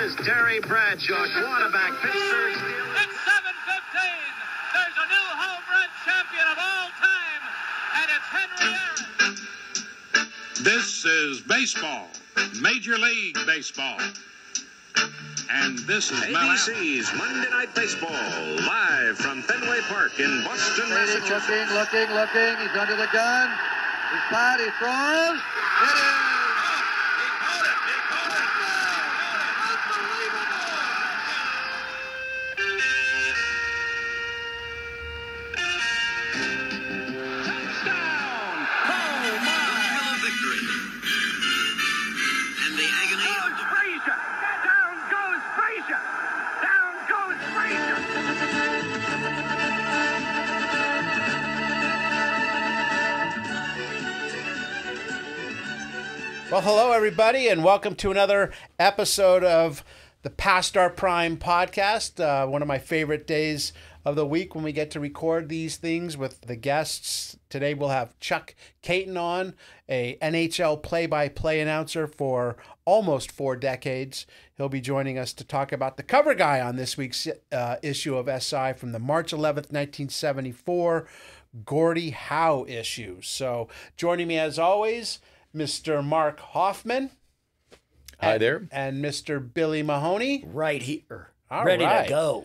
is Terry Bradshaw, quarterback, Pittsburgh Steelers. It's 7:15. There's a new home run champion of all time, and it's Henry Aaron. This is baseball, Major League Baseball. And this is ABC's Monday Night Baseball, live from Fenway Park in Boston, Massachusetts. Looking. He's under the gun. He's tied. He throws. It is. Well, hello, everybody, and welcome to another episode of the Past Our Prime podcast. One of my favorite days of the week when we get to record these things with the guests. Today we'll have Chuck Kaiton on, a NHL play-by-play announcer for almost 4 decades. He'll be joining us to talk about the cover guy on this week's issue of SI from the March 11th, 1974 Gordie Howe issue. So joining me as always, Mr. Mark Hoffman. Hi there. And Mr. Billy Mahoney. Right here. Ready to go.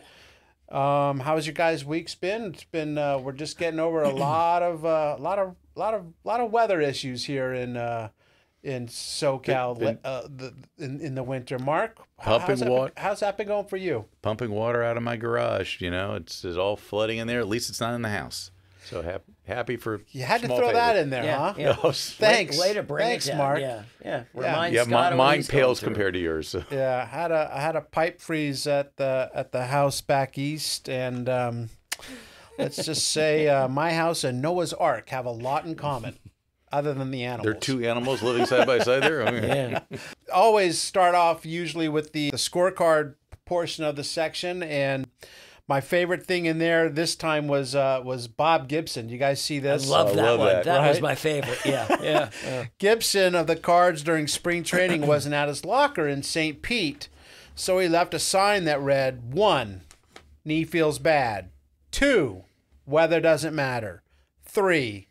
How's your guys' week's been? It's been we're just getting over a lot of weather issues here in SoCal in the winter. Mark, how's that been going for you? Pumping water out of my garage. You know, it's all flooding in there. At least it's not in the house. So happy for you had to throw favor. that in there, huh? Yeah. No, Thanks. Way to bring Thanks, it down. Mark. Yeah. Mine pales compared to yours. So. Yeah, I had a pipe freeze at the house back east, and let's just say my house and Noah's Ark have a lot in common, other than the animals. There are 2 animals living side by side there. Yeah. Always start off usually with the scorecard portion of the section, and my favorite thing in there this time was Bob Gibson. You guys see this? I love that one. That right? was my favorite. Yeah. Gibson of the Cards during spring training wasn't at his locker in St. Pete, so he left a sign that read, 1, knee feels bad. 2, weather doesn't matter. 3,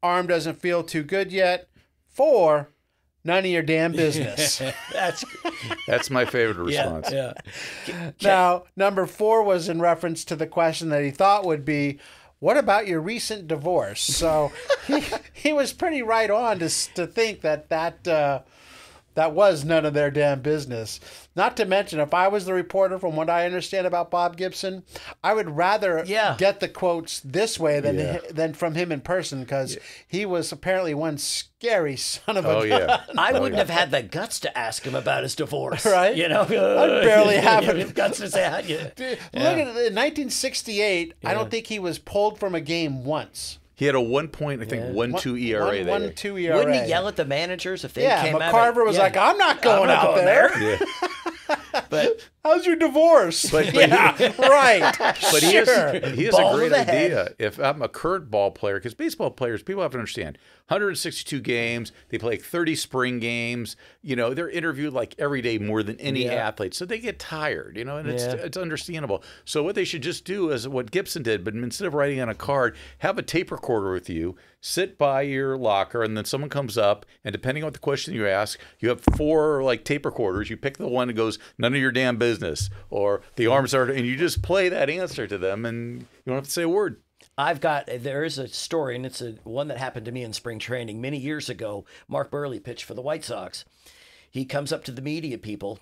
arm doesn't feel too good yet. 4, none of your damn business. That's my favorite response. Yeah. Now, number 4 was in reference to the question that he thought would be, what about your recent divorce? So he was pretty right on to think that was none of their damn business. Not to mention, if I was the reporter, from what I understand about Bob Gibson, I would rather get the quotes this way than from him in person, because he was apparently one scary son of a gun. Yeah. I wouldn't have had the guts to ask him about his divorce. Right? You know, I'd barely have the guts to say, Look at it. In 1968, I don't think he was pulled from a game once. He had a 1 point, I think, 1.2 ERA there. 1.2 ERA. Wouldn't he yell at the managers if they came out? McCarver was like, I'm not going out there. Yeah. But how's your divorce? But Right. But he has a Ball great to the idea. head. If I'm a current ball player, because baseball players, people have to understand, 162 games, they play like 30 spring games. You know, they're interviewed like every day more than any athlete, so they get tired. You know, and it's understandable. So what they should just do is what Gibson did, but instead of writing on a card, have a tape recorder with you, sit by your locker, and then someone comes up, and depending on what the question you ask, you have 4 like tape recorders. You pick the one that goes, none of your damn business, or the arms are, and you just play that answer to them, and you don't have to say a word. There is a story, and it's one that happened to me in spring training many years ago. Mark Burley pitched for the White Sox. He comes up to the media people,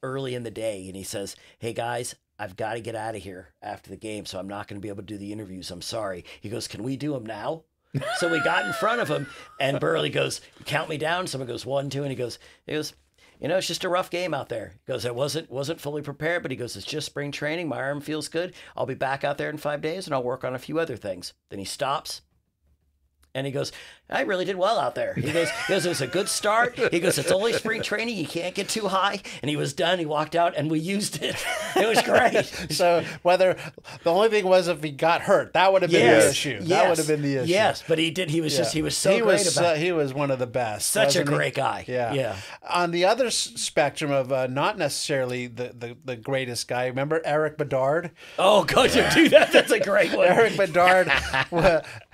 early in the day, and he says, hey guys, I've got to get out of here after the game, so I'm not going to be able to do the interviews. I'm sorry. He goes, can we do them now? So we got in front of him, and Burley goes, count me down. Someone goes 1, 2, and he goes, you know, it's just a rough game out there. He goes, I wasn't fully prepared, but he goes, it's just spring training. My arm feels good. I'll be back out there in 5 days, and I'll work on a few other things. Then he stops, and he goes, I really did well out there. He goes, it was a good start. He goes, it's only spring training. You can't get too high. And he was done. He walked out, and we used it. It was great. So whether the only thing was if he got hurt, that would have been the issue. That would have been the issue. Yes, but he did. He was he was so great about it. He was one of the best. Such a great guy. Yeah. On the other spectrum of not necessarily the greatest guy, remember Eric Bedard? Oh, God, do that. That's a great one. Eric Bedard,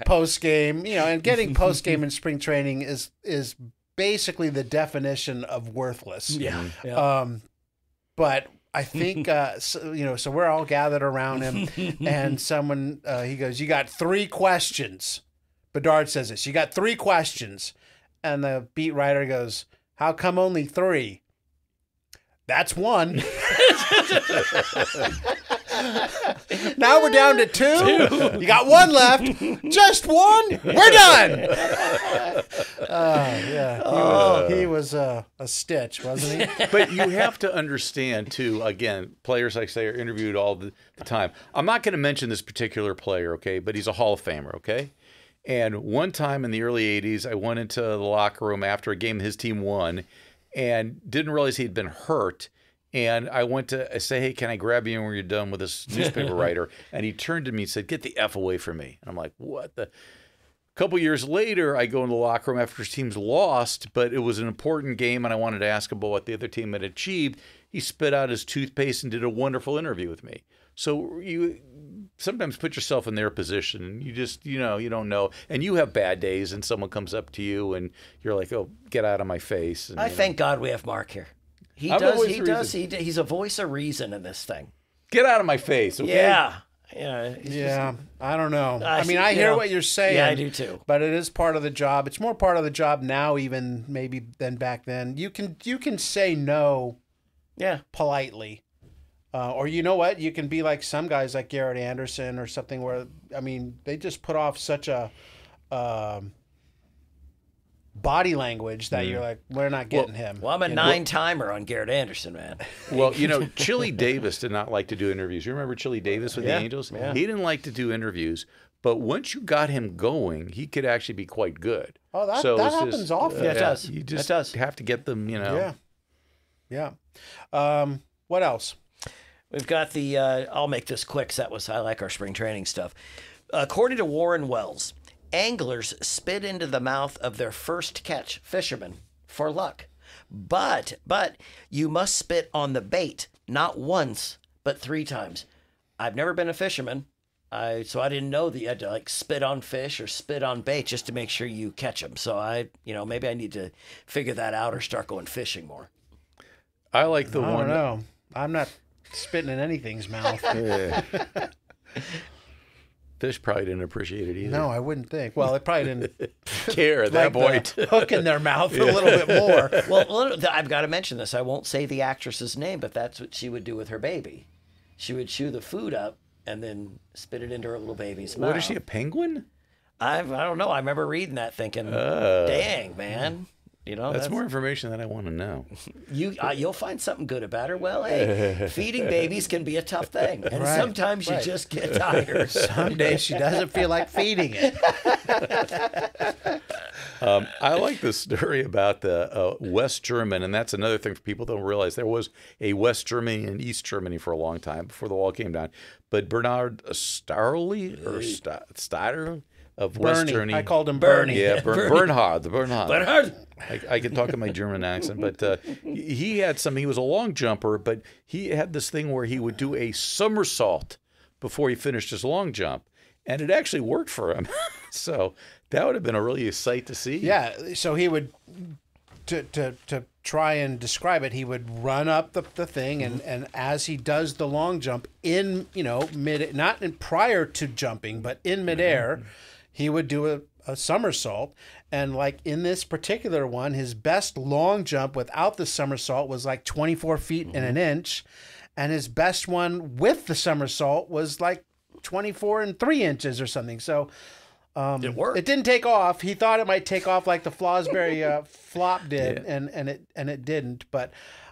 post game, and getting post game in spring training is basically the definition of worthless. Yeah. But I think so we're all gathered around him, and someone he goes, "You got 3 questions." Bedard says this. "You got 3 questions," and the beat writer goes, "How come only 3?" "That's 1." Now we're down to 2. You got 1 left. Just 1. We're done. He was a stitch, wasn't he? But you have to understand, too, again, players, like I say, are interviewed all the time. I'm not going to mention this particular player, okay, but he's a Hall of Famer, okay? And one time in the early 80s, I went into the locker room after a game his team won and didn't realize he'd been hurt. And I went to say, "Hey, can I grab you when you're done with this newspaper writer?" And he turned to me and said, "Get the F away from me." And I'm like, what the? A couple years later, I go in the locker room after his team's lost, but it was an important game, and I wanted to ask him about what the other team had achieved. He spit out his toothpaste and did a wonderful interview with me. So you sometimes put yourself in their position, and you just, you don't know. And you have bad days, and someone comes up to you, and you're like, "Oh, get out of my face." And, thank God we have Mark here. He's a voice of reason in this thing. Get out of my face, okay? Yeah. I don't know. I hear what you're saying. Yeah, I do too. But it is part of the job. It's more part of the job now, even maybe than back then. You can say no, politely, or you know what? You can be like some guys like Garrett Anderson or something where they just put off such a body language that you're like, we're not getting him. Well, I'm a 9-timer on Garrett Anderson, man. Well, Chili Davis did not like to do interviews. You remember Chili Davis with the Angels? Yeah. He didn't like to do interviews, but once you got him going, he could actually be quite good. Oh, that happens often. Yeah, it does. You just have to get them, Yeah. What else? We've got the, I'll make this quick, I like our spring training stuff. According to Warren Wells, anglers spit into the mouth of their first catch, fishermen, for luck. But you must spit on the bait, not once, but 3 times. I've never been a fisherman, so I didn't know that you had to spit on fish or spit on bait just to make sure you catch them. So maybe I need to figure that out or start going fishing more. I like the one. I don't know. I'm not spitting in anything's mouth. Fish probably didn't appreciate it either. No, I wouldn't think. Well, it probably didn't care at that point. Hook in their mouth a little bit more. Well, I've got to mention this. I won't say the actress's name, but that's what she would do with her baby. She would chew the food up and then spit it into her little baby's mouth. What is she, a penguin? I don't know. I remember reading that thinking, dang, man. That's more information that I want to know. You'll find something good about her. Well, hey, feeding babies can be a tough thing, and sometimes you just get tired. Some days she doesn't feel like feeding it. I like the story about the West German, and that's another thing for people don't realize. There was a West Germany and East Germany for a long time before the wall came down. But Bernard Starley or Steider of West Germany. I called him Bernie. Yeah, Bernhard. Bernhard. I can talk in my German accent, but he had something. He was a long jumper, but he had this thing where he would do a somersault before he finished his long jump, and it actually worked for him. So that would have been a really sight to see. Yeah. So he would, to try and describe it, he would run up the thing, and as he does the long jump in mid, not prior to jumping, but in midair, he would do a somersault. And like in this particular one, his best long jump without the somersault was like 24 feet and an inch. And his best one with the somersault was like 24 and 3 inches or something. So it worked. It didn't take off. He thought it might take off like the Fosbury flop did, and it didn't. But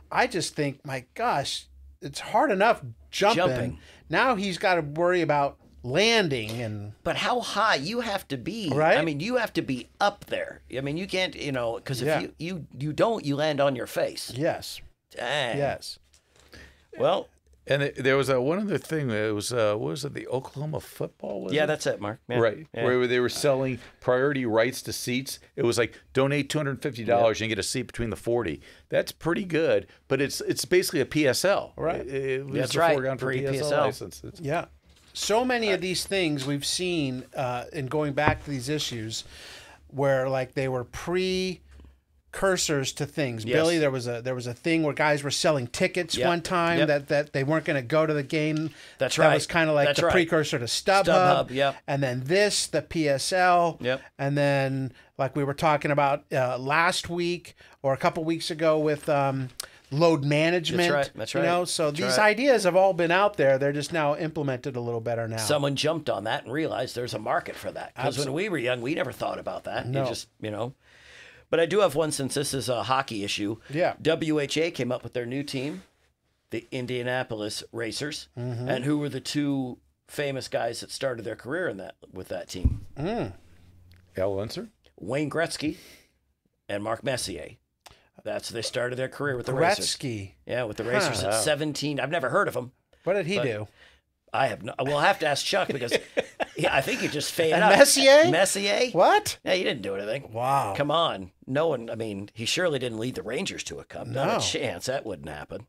I just think, my gosh, it's hard enough jumping. Now he's got to worry about landing and. But how high you have to be? Right? I mean, you have to be up there. I mean, you can't, because if Yeah. you don't, you land on your face. Yes. Dang. Yes. Well, And there was one other thing. It was what was it? The Oklahoma football. Was yeah, it? that's it, Mark. Yeah. Right, Yeah. where they were selling priority rights to seats. It was like donate $250 and get a seat between the 40. That's pretty good, but it's basically a PSL. Right. It was That's a right, foregone for pre-PSL. PSL license. Yeah. So many of these things we've seen in going back to these issues where like they were precursors to things. Yes. Billy, there was a thing where guys were selling tickets Yep. one time Yep. that they weren't going to go to the game. That's That right. was kind of like That's the right. precursor to StubHub. StubHub, yep. And then the PSL. Yep. And then like we were talking about last week or a couple weeks ago with load management. That's You right. know, so That's these right. ideas have all been out there. They're just now implemented a little better now. Someone jumped on that and realized there's a market for that. Because when Absolutely. we were young, we never thought about that. No. You just, But I do have one since this is a hockey issue. Yeah. WHA came up with their new team, the Indianapolis Racers. Mm-hmm. And who were the two famous guys that started their career with that team? Al Unser? Wayne Gretzky and Mark Messier. They started their career with the Racers. Gretzky. Yeah, with the Racers at 17. I've never heard of him. What did he do? I have no. We'll have to ask Chuck because I think he just faded And out. Messier? Messier? What? Yeah, he didn't do anything. Wow. Come on. No one. I mean, he surely didn't lead the Rangers to a cup. Not No. a chance. That wouldn't happen.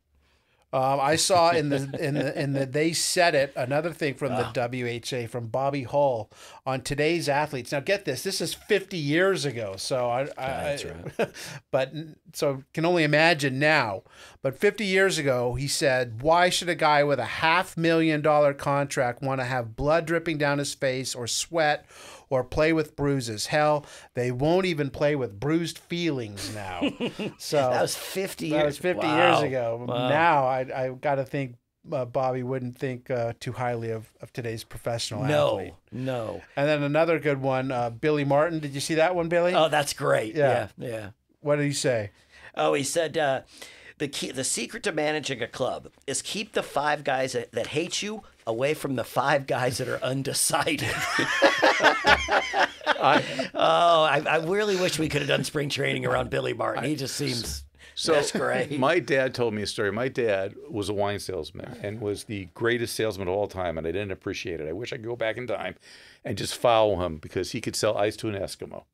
I saw in the they said it, another thing from the WHA from Bobby Hull on Today's Athletes. Now get this is 50 years ago, so That's right. but so can only imagine now. But 50 years ago, he said, "Why should a guy with a $500,000 contract want to have blood dripping down his face or sweat or play with bruises? Hell, they won't even play with bruised feelings now." So That was 50 years. that was 50 Wow. years ago. Wow. Now I got to think Bobby wouldn't think too highly of today's professional athlete. No. And then another good one, Billy Martin. Did you see that one, Billy? Oh, that's great. Yeah. Yeah. What did he say? Oh, he said the secret to managing a club is keep the 5 guys that hate you away from the 5 guys that are undecided. I really wish we could have done spring training around Billy Martin. He just seems that's great. My dad told me a story. My dad was a wine salesman and was the greatest salesman of all time, and I didn't appreciate it. I wish I could go back in time and just follow him because he could sell ice to an Eskimo.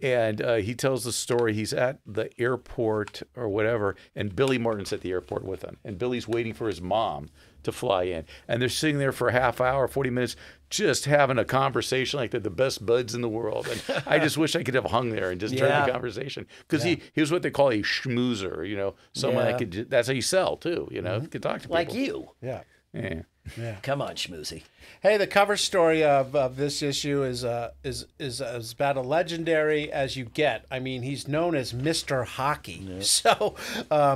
And he tells the story. He's at the airport or whatever, and Billy Martin's at the airport with him. And Billy's waiting for his mom to fly in. And they're sitting there for a half hour, 40 minutes, just having a conversation like they're the best buds in the world. And I just wish I could have hung there and just turned the conversation. Because he was what they call a schmoozer, someone that could, that's how you sell too, could talk to people. Like you. Yeah. Yeah. Come on, Schmoozy. Hey, the cover story of this issue is as about a legendary as you get. I mean, he's known as Mr. Hockey, so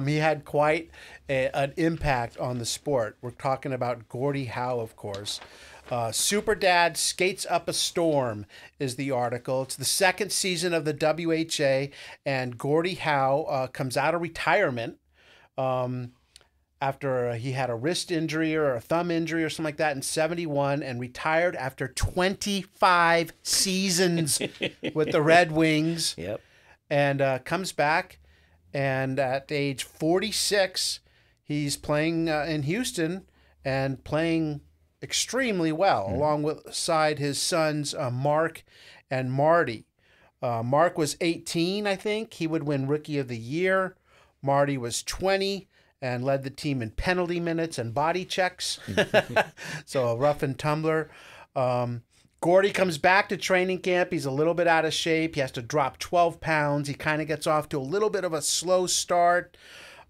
he had quite an impact on the sport. We're talking about Gordie Howe, of course. Super Dad Skates Up a Storm is the article. It's the second season of the WHA, and Gordie Howe comes out of retirement. After he had a wrist injury or a thumb injury or something like that in 71 and retired after 25 seasons with the Red Wings. Yep. And comes back, and at age 46, he's playing in Houston and playing extremely well, alongside his sons Mark and Marty. Mark was 18, I think. He would win Rookie of the Year. Marty was 20. And led the team in penalty minutes and body checks. So a rough and tumbler. Gordie comes back to training camp. He's a little bit out of shape. He has to drop 12 pounds. He kind of gets off to a little bit of a slow start.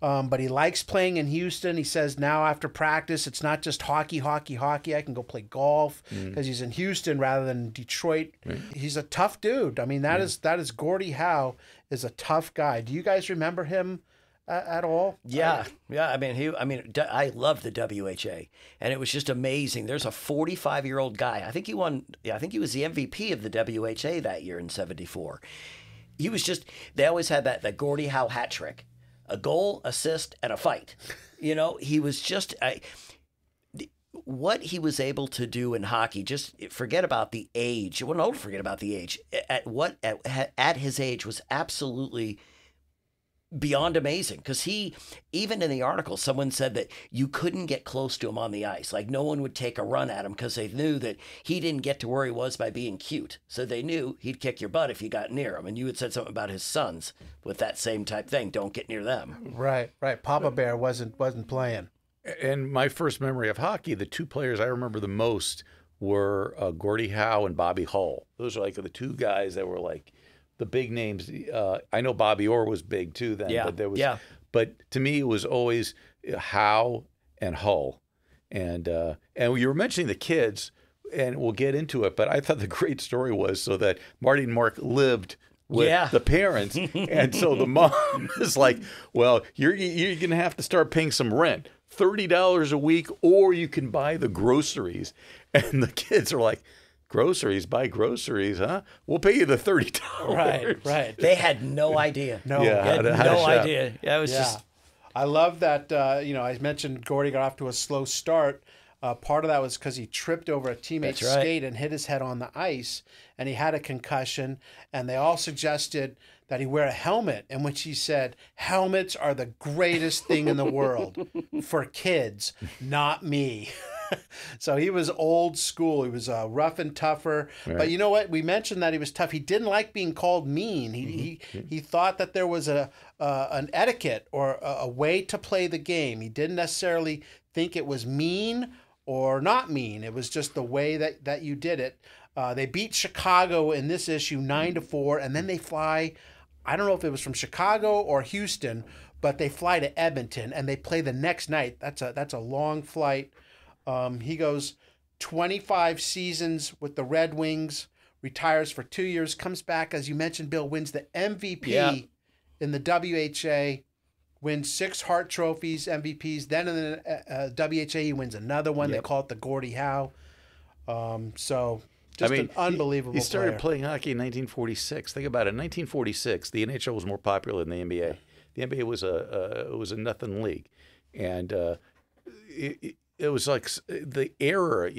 But he likes playing in Houston. He says now after practice, it's not just hockey. I can go play golf because he's in Houston rather than Detroit. He's a tough dude. I mean, that is Gordie Howe is a tough guy. Do you guys remember him at all? Yeah. I I love the WHA, and it was just amazing. There's a 45-year-old guy. I think he won. I think he was the MVP of the WHA that year in '74. He was just. They always had that Gordie Howe hat trick: a goal, assist, and a fight. He was just. what he was able to do in hockey, just forget about the age. Well, don't forget about the age. At his age was absolutely beyond amazing, because he, even in the article, someone said that you couldn't get close to him on the ice. Like, no one would take a run at him because they knew that he didn't get to where he was by being cute. So they knew he'd kick your butt if you got near him. And you had said something about his sons with that same type thing. Don't get near them. Right. Papa Bear wasn't playing. And my first memory of hockey, the two players I remember the most were Gordie Howe and Bobby Hull. Those are like the two guys that were like the big names. I know Bobby Orr was big too then, but there was, but to me it was always Howe and Hull. And you were mentioning the kids, and we'll get into it, but I thought the great story was so that Marty and Mark lived with the parents. And so the mom is like, well, you're going to have to start paying some rent, $30 a week, or you can buy the groceries. And the kids are like, groceries, buy groceries, huh? We'll pay you the $30. Right. They had no idea. No, no idea. Yeah, it was just. I love that. I mentioned Gordie got off to a slow start. Part of that was because he tripped over a teammate's skate and hit his head on the ice, and he had a concussion. And they all suggested that he wear a helmet, in which he said, "Helmets are the greatest thing in the world for kids, not me." So he was old school. He was rough and tougher. Right. But you know what? We mentioned that he was tough. He didn't like being called mean. He thought that there was an etiquette or a way to play the game. He didn't necessarily think it was mean or not mean. It was just the way that you did it. They beat Chicago in this issue 9-4, and then they fly. I don't know if it was from Chicago or Houston, but they fly to Edmonton and they play the next night. That's a long flight. He goes 25 seasons with the Red Wings, retires for 2 years, comes back, as you mentioned, Bill, wins the MVP in the WHA, wins 6 Hart trophies, MVPs. Then in the WHA, he wins another one. They call it the Gordie Howe. So just an unbelievable He started player. playing hockey in 1946. Think about it. In 1946, the NHL was more popular than the NBA. The NBA was a nothing league. And it was like the era,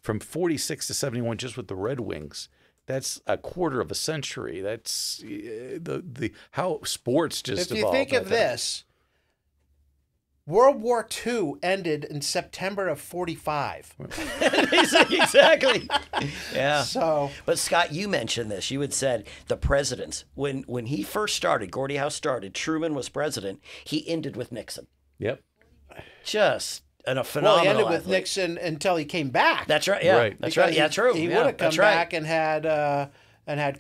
from 46 to 71, just with the Red Wings. That's a quarter of a century. That's the how sports just evolved. If you think of this, World War II ended in September of 45. Exactly. Yeah. So, but Scott, you mentioned this. You had said the presidents, when he first started, Gordie Howe started, Truman was president, he ended with Nixon. Yep. Just a phenomenal he ended athlete. with Nixon until he came back. That's right. Yeah. Right. That's right. Yeah, true. He yeah, would have come back and had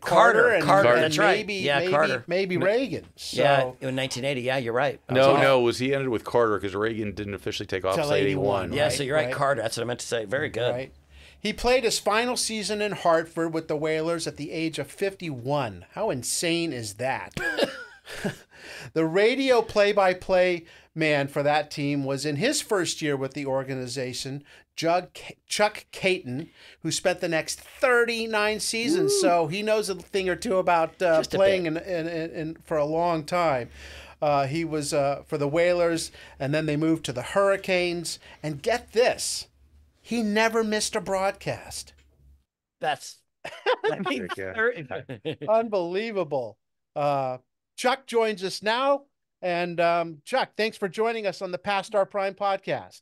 Carter. and That's right. maybe Carter. maybe Reagan. So, yeah, in 1980. Yeah, you're right. No, he ended with Carter because Reagan didn't officially take off until 81. Yeah, so you're right, Carter. That's what I meant to say. Very good. Right. He played his final season in Hartford with the Whalers at the age of 51. How insane is that? The radio play-by-play man for that team was in his first year with the organization, Chuck Kaiton, who spent the next 39 seasons. Woo. So he knows a thing or two about playing in for a long time. He was for the Whalers, and then they moved to the Hurricanes. And get this, he never missed a broadcast. That's Unbelievable. Chuck joins us now. And Chuck, thanks for joining us on the Past Our Prime podcast.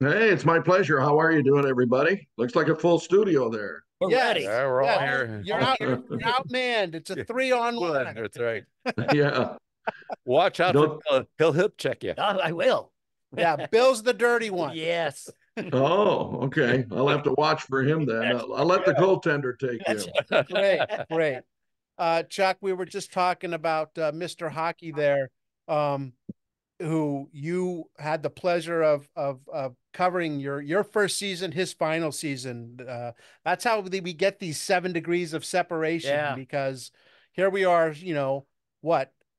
Hey, it's my pleasure. How are you doing, everybody? Looks like a full studio there. We're ready. Yeah, we're all here. You're outmanned. It's a 3-on-1. That's right. Yeah. Watch out. He'll hip check you. I will. Yeah, Bill's the dirty one. Yes. Oh, okay. I'll have to watch for him then. I'll let the goaltender take him. Great. Chuck, we were just talking about Mr. Hockey there, who you had the pleasure of covering your first season, his final season. That's how we get these 7 degrees of separation, because here we are,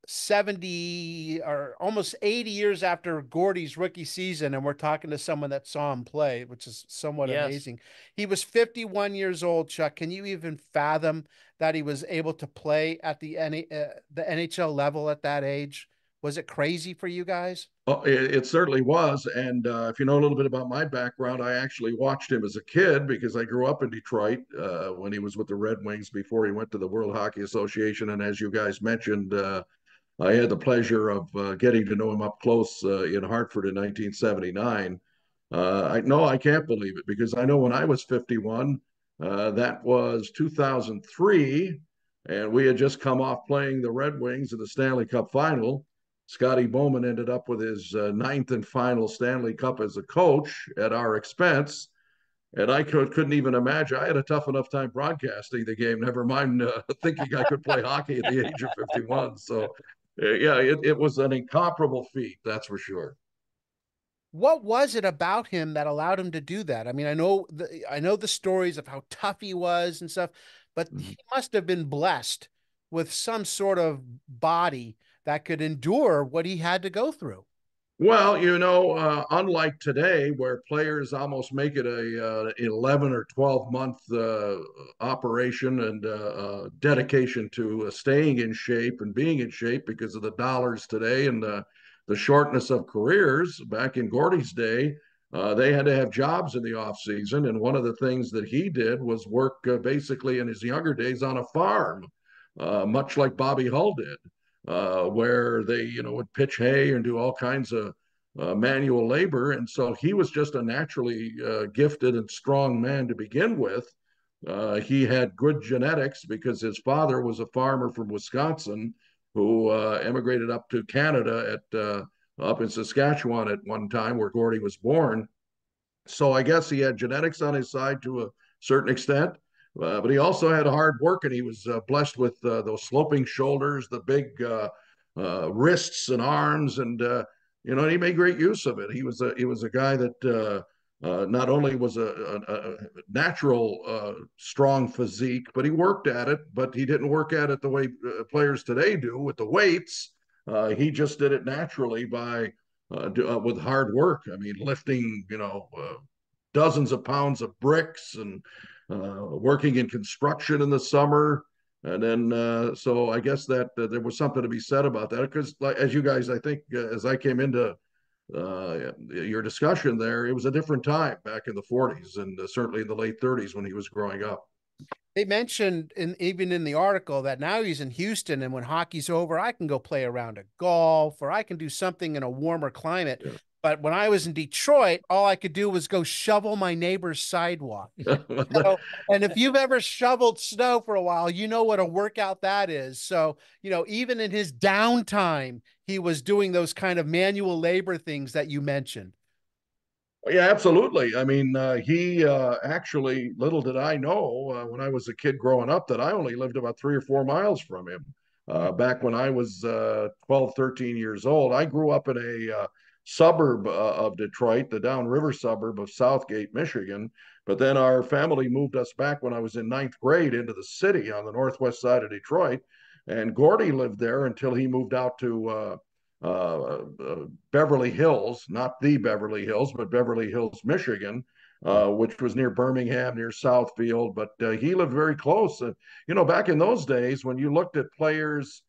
70 or almost 80 years after Gordie's rookie season, and we're talking to someone that saw him play, which is somewhat amazing. He was 51 years old, Chuck. Can you even fathom that he was able to play at the NHL level at that age? Was it crazy for you guys? Oh, it certainly was. And if you know a little bit about my background, I actually watched him as a kid because I grew up in Detroit when he was with the Red Wings before he went to the World Hockey Association. And as you guys mentioned, I had the pleasure of getting to know him up close in Hartford in 1979. I can't believe it because I know when I was 51, that was 2003, and we had just come off playing the Red Wings in the Stanley Cup final. Scotty Bowman ended up with his ninth and final Stanley Cup as a coach at our expense. And I couldn't even imagine. I had a tough enough time broadcasting the game, never mind thinking I could play hockey at the age of 51. So, yeah, it was an incomparable feat, that's for sure. What was it about him that allowed him to do that? I mean, I know the stories of how tough he was and stuff, but he must have been blessed with some sort of body that could endure what he had to go through. Well, unlike today, where players almost make it a 11 or 12-month operation and dedication to staying in shape and being in shape because of the dollars today and the shortness of careers. Back in Gordie's day, they had to have jobs in the off season, and one of the things that he did was work basically in his younger days on a farm, much like Bobby Hull did. Where they, would pitch hay and do all kinds of manual labor. And so he was just a naturally gifted and strong man to begin with. He had good genetics because his father was a farmer from Wisconsin who emigrated up to Canada up in Saskatchewan at one time where Gordie was born. So I guess he had genetics on his side to a certain extent. But he also had hard work, and he was blessed with those sloping shoulders, the big wrists and arms, and he made great use of it. He was a guy that not only was a natural strong physique, but he worked at it. But he didn't work at it the way players today do with the weights. He just did it naturally by with hard work. I mean, lifting dozens of pounds of bricks and working in construction in the summer. And then, so I guess that there was something to be said about that because, as you guys, I think, as I came into your discussion there, it was a different time back in the 40s and certainly in the late 30s when he was growing up. They mentioned even in the article that now he's in Houston, and when hockey's over, I can go play a round of golf or I can do something in a warmer climate. Yeah. But when I was in Detroit, all I could do was go shovel my neighbor's sidewalk. And if you've ever shoveled snow for a while, you know what a workout that is. So, even in his downtime, he was doing those kind of manual labor things that you mentioned. Yeah, absolutely. I mean, he actually, little did I know when I was a kid growing up that I only lived about 3 or 4 miles from him. Back when I was 12, 13 years old, I grew up in a suburb of Detroit, the downriver suburb of Southgate, Michigan. But then our family moved us back when I was in ninth grade into the city on the northwest side of Detroit. And Gordie lived there until he moved out to Beverly Hills, not the Beverly Hills, but Beverly Hills, Michigan, which was near Birmingham, near Southfield. But he lived very close. Back in those days, when you looked at players,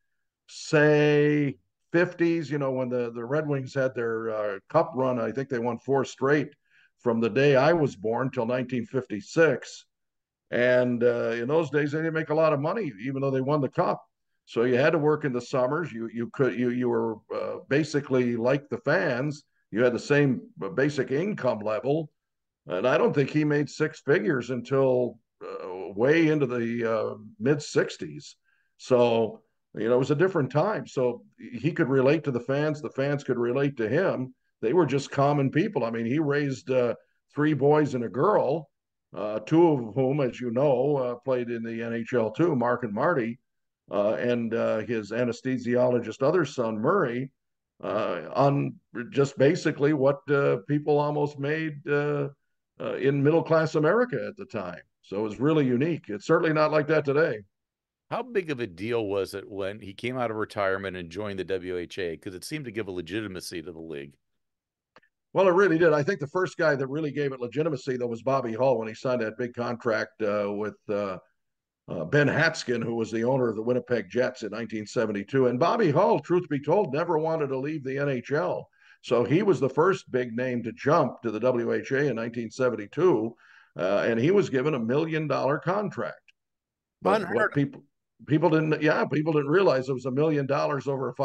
say 50s, when the Red Wings had their cup run, I think they won 4 straight from the day I was born till 1956. And in those days, they didn't make a lot of money, even though they won the cup. So you had to work in the summers. You were basically like the fans. You had the same basic income level, and I don't think he made 6 figures until way into the mid 60s. So it was a different time. So he could relate to the fans. The fans could relate to him. They were just common people. I mean, he raised 3 boys and a girl, 2 of whom, as you know, played in the NHL too, Mark and Marty. And his anesthesiologist other son, Murray, on just basically what people almost made in middle-class America at the time. So it was really unique. It's certainly not like that today. How big of a deal was it when he came out of retirement and joined the WHA? Because it seemed to give a legitimacy to the league. Well, it really did. I think the first guy that really gave it legitimacy, though, was Bobby Hull when he signed that big contract with Ben Hatskin, who was the owner of the Winnipeg Jets in 1972. And Bobby Hull, truth be told, never wanted to leave the NHL. So he was the first big name to jump to the WHA in 1972, and he was given $1 million contract. But what people didn't realize it was $1 million over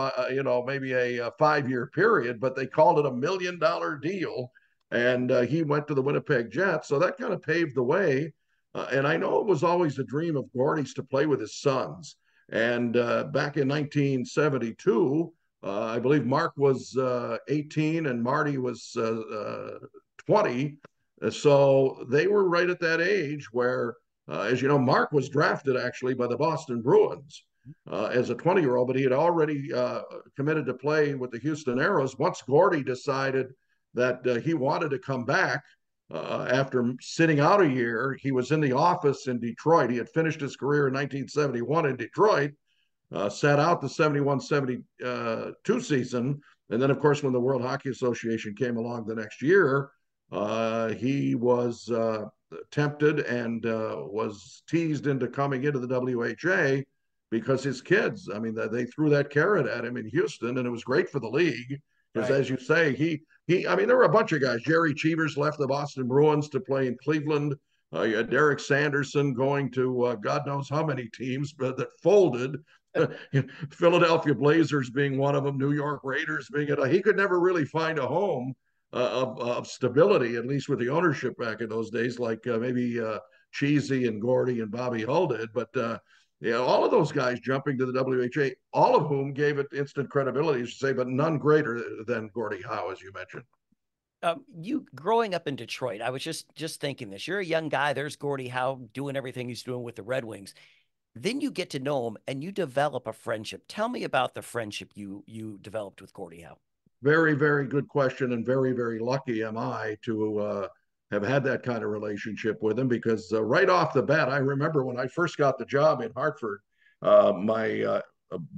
maybe a 5-year period, but they called it $1 million deal, and he went to the Winnipeg Jets. So that kind of paved the way. And I know it was always a dream of Gordie's to play with his sons. And back in 1972, I believe Mark was 18 and Marty was 20. So they were right at that age where, as you know, Mark was drafted actually by the Boston Bruins as a 20-year-old, but he had already committed to play with the Houston Aeros. Once Gordie decided that he wanted to come back after sitting out a year, he was in the office in Detroit. He had finished his career in 1971 in Detroit, sat out the 71-72 season. And then, of course, when the World Hockey Association came along the next year, he was tempted and was teased into coming into the WHA because his kids, I mean, they threw that carrot at him in Houston, and it was great for the league because, as you say, I mean, there were a bunch of guys. Jerry Cheevers left the Boston Bruins to play in Cleveland. You had Derek Sanderson going to God knows how many teams, but that folded. Philadelphia Blazers being one of them, New York Raiders being it. He could never really find a home of stability, at least with the ownership back in those days, like maybe Cheesy and Gordie and Bobby Hull did. But all of those guys jumping to the WHA, all of whom gave it instant credibility, as you say, but none greater than Gordie Howe, as you mentioned. You growing up in Detroit, I was just thinking this. You're a young guy. There's Gordie Howe doing everything he's doing with the Red Wings. Then you get to know him and you develop a friendship. Tell me about the friendship you developed with Gordie Howe. Very, very good question, and very, very lucky am I to have had that kind of relationship with him because right off the bat, I remember when I first got the job in Hartford, my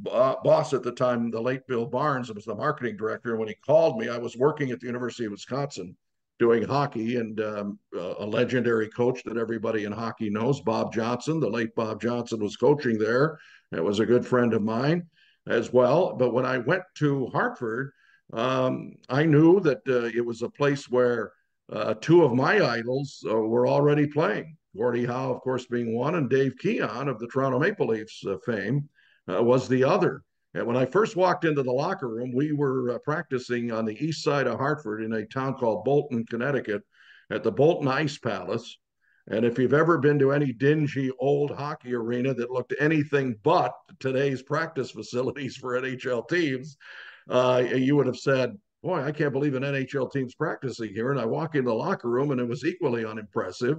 boss at the time, the late Bill Barnes, was the marketing director. And when he called me, I was working at the University of Wisconsin doing hockey, and a legendary coach that everybody in hockey knows, Bob Johnson, the late Bob Johnson, was coaching there. It was a good friend of mine as well. But when I went to Hartford, I knew that it was a place where two of my idols were already playing. Gordie Howe, of course, being one, and Dave Keon of the Toronto Maple Leafs fame was the other. And when I first walked into the locker room, we were practicing on the east side of Hartford in a town called Bolton, Connecticut, at the Bolton Ice Palace. And if you've ever been to any dingy old hockey arena that looked anything but today's practice facilities for NHL teams, you would have said, boy, I can't believe an NHL team's practicing here. And I walk in the locker room and it was equally unimpressive.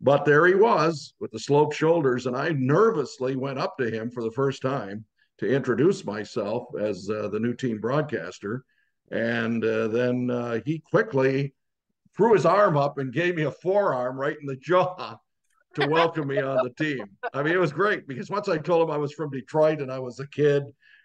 But there he was with the sloped shoulders. And I nervously went up to him for the first time to introduce myself as the new team broadcaster. And then he quickly threw his arm up and gave me a forearm right in the jaw to welcome me on the team. I mean, it was great because once I told him I was from Detroit and I was a kid,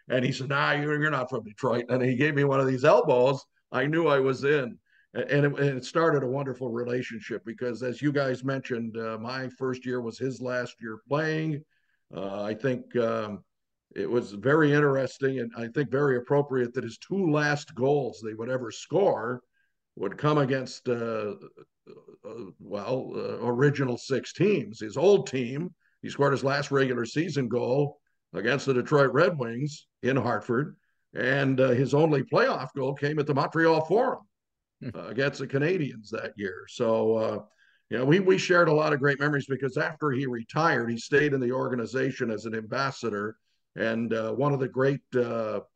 and he said, nah, you're not from Detroit. And he gave me one of these elbows. I knew I was in. And it started a wonderful relationship because, as you guys mentioned, my first year was his last year playing. I think it was very interesting and I think very appropriate that his two last goals they would ever score would come against, original six teams. His old team, he scored his last regular season goal against the Detroit Red Wings in Hartford. And his only playoff goal came at the Montreal Forum against the Canadiens that year. So, we shared a lot of great memories because after he retired, he stayed in the organization as an ambassador. And one of the great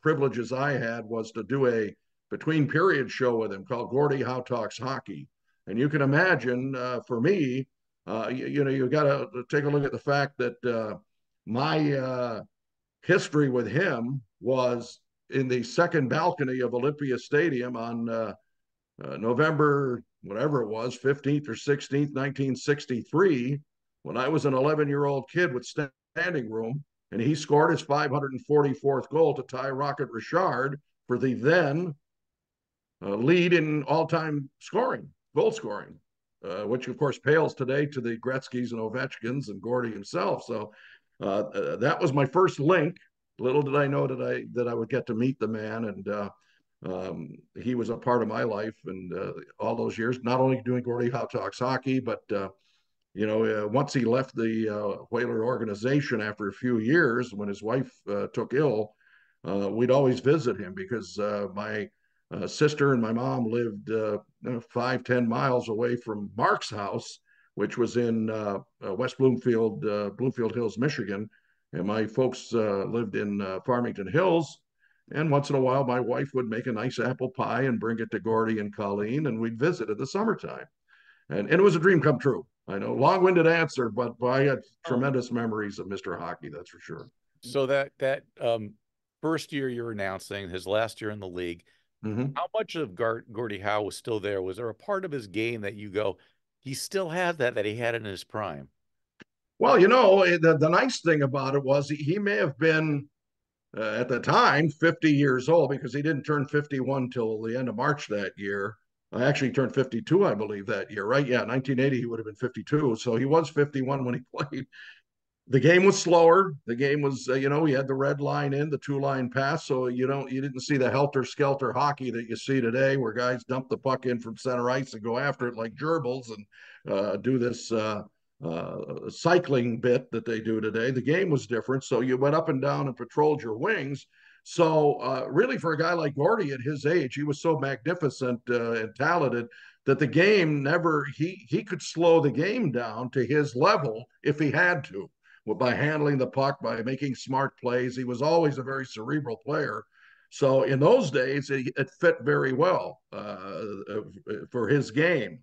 privileges I had was to do a between period show with him called Gordie Howe Talks Hockey. And you can imagine for me, you got to take a look at the fact that my history with him was in the second balcony of Olympia Stadium on November, whatever it was, 15th or 16th, 1963, when I was an 11-year-old kid with standing room, and he scored his 544th goal to tie Rocket Richard for the then lead in all-time scoring, goal scoring which of course pales today to the Gretzkys and Ovechkins and Gordie himself. So that was my first link. Little did I know that I would get to meet the man, and he was a part of my life and all those years. Not only doing Gordie Howe Talks Hockey, but once he left the Whaler organization after a few years, when his wife took ill, we'd always visit him because my sister and my mom lived 5-10 miles away from Mark's house, which was in West Bloomfield, Bloomfield Hills, Michigan. And my folks lived in Farmington Hills. And once in a while, my wife would make a nice apple pie and bring it to Gordie and Colleen, and we'd visit in the summertime. And it was a dream come true. I know, long-winded answer, but I had tremendous memories of Mr. Hockey, that's for sure. So that first year you're announcing, his last year in the league, how much of Gordie Howe was still there? Was there a part of his game that you go, he still had that he had in his prime? Well, the nice thing about it was he may have been, at the time, 50 years old, because he didn't turn 51 till the end of March that year. I actually turned 52, I believe, that year, right? Yeah, 1980, he would have been 52. So he was 51 when he played. The game was slower. The game was, we had the red line in, the 2-line pass. So you didn't see the helter-skelter hockey that you see today, where guys dump the puck in from center ice and go after it like gerbils and do this cycling bit that they do today. The game was different. So you went up and down and patrolled your wings. So really, for a guy like Gordie at his age, he was so magnificent and talented that the game he could slow the game down to his level if he had to, by handling the puck, by making smart plays. He was always a very cerebral player. So in those days, it fit very well for his game.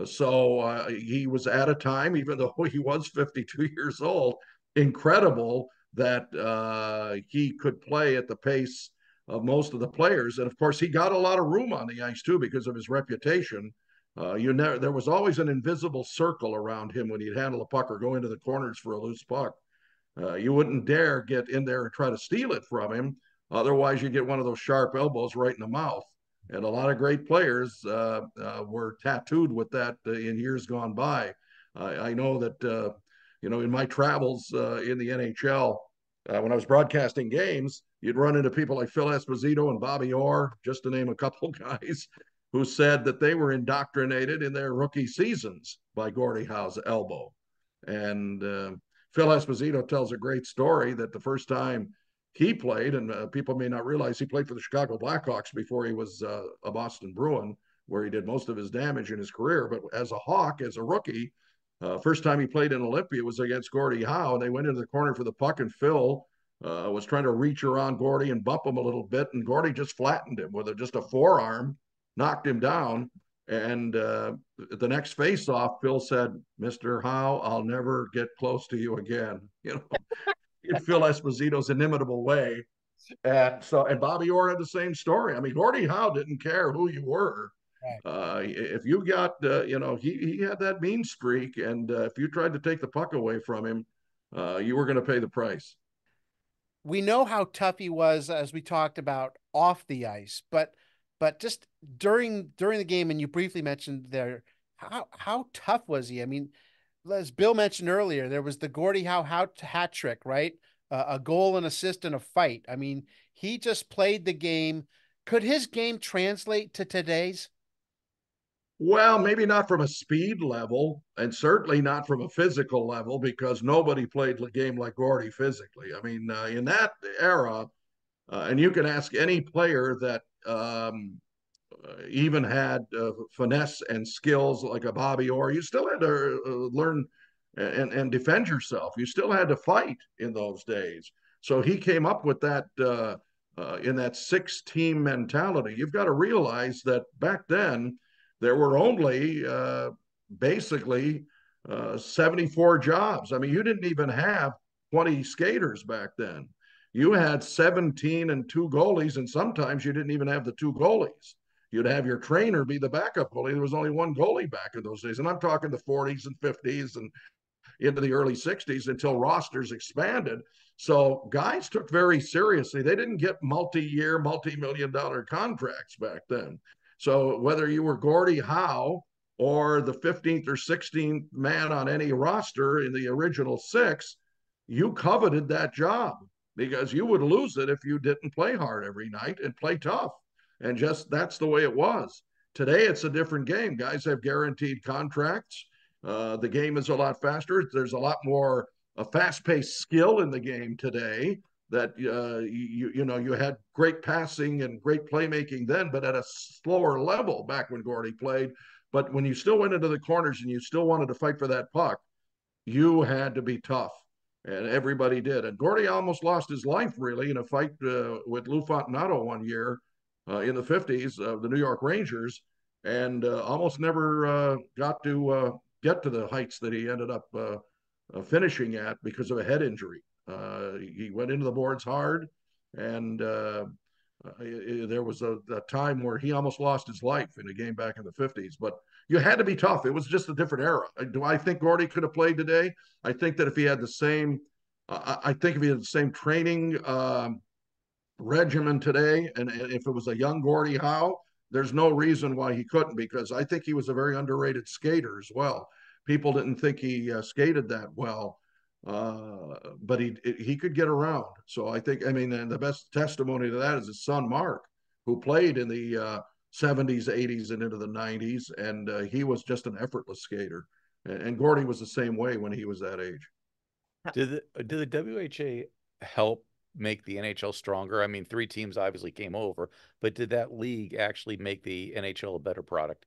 So he was at a time, even though he was 52 years old, incredible that he could play at the pace of most of the players. And of course, he got a lot of room on the ice too because of his reputation. There was always an invisible circle around him when he'd handle a puck or go into the corners for a loose puck. You wouldn't dare get in there and try to steal it from him. Otherwise, you get one of those sharp elbows right in the mouth. And a lot of great players were tattooed with that in years gone by. I know that, in my travels in the NHL, when I was broadcasting games, you'd run into people like Phil Esposito and Bobby Orr, just to name a couple guys, who said that they were indoctrinated in their rookie seasons by Gordie Howe's elbow. And Phil Esposito tells a great story that the first time he played, and people may not realize he played for the Chicago Blackhawks before he was a Boston Bruin, where he did most of his damage in his career. But as a Hawk, as a rookie, first time he played in Olympia was against Gordie Howe, and they went into the corner for the puck, and Phil was trying to reach around Gordie and bump him a little bit, and Gordie just flattened him with just a forearm, knocked him down. And the next face-off, Phil said, "Mr. Howe, I'll never get close to you again." In Phil Esposito's inimitable way. And Bobby Orr had the same story. I mean, Gordie Howe didn't care who you were. Right. If you got, he had that mean streak, and if you tried to take the puck away from him, you were going to pay the price. We know how tough he was, as we talked about, off the ice, but just during the game, and you briefly mentioned there, how tough was he? I mean, as Bill mentioned earlier, there was the Gordie Howe hat trick, right? A goal, an assist, and a fight. I mean, he just played the game. Could his game translate to today's? Well, maybe not from a speed level, and certainly not from a physical level, because nobody played the game like Gordie physically. I mean, in that era, and you can ask any player that even had finesse and skills like a Bobby Orr, you still had to learn and defend yourself. You still had to fight in those days. So he came up with that in that 6-team mentality. You've got to realize that back then there were only basically 74 jobs. I mean, you didn't even have 20 skaters back then. You had 17 and 2 goalies, and sometimes you didn't even have the 2 goalies. You'd have your trainer be the backup goalie. There was only one goalie back in those days. And I'm talking the 40s and 50s and into the early 60s until rosters expanded. So guys took very seriously. They didn't get multi-year, multi-million-dollar contracts back then. So whether you were Gordie Howe or the 15th or 16th man on any roster in the original six, you coveted that job because you would lose it if you didn't play hard every night and play tough. And just that's the way it was. Today, it's a different game. Guys have guaranteed contracts. The game is a lot faster. There's a lot more fast-paced skill in the game today. That you had great passing and great playmaking then, but at a slower level back when Gordie played. But when you still went into the corners and you still wanted to fight for that puck, you had to be tough, and everybody did. And Gordie almost lost his life really in a fight with Lou Fontinato one year in the 50s of the New York Rangers, and almost never got to get to the heights that he ended up finishing at because of a head injury. He went into the boards hard, and there was a time where he almost lost his life in a game back in the 50s. But you had to be tough. It was just a different era. Do I think Gordie could have played today? I think that if he had the same, training regimen today, and if it was a young Gordie Howe, there's no reason why he couldn't, because I think he was a very underrated skater as well. People didn't think he skated that well, but he could get around. So I think, and the best testimony to that is his son Mark, who played in the 70s, 80s, and into the 90s, and he was just an effortless skater. And Gordie was the same way when he was that age. Did the WHA help make the NHL stronger? I mean, 3 teams obviously came over, but did that league actually make the NHL a better product?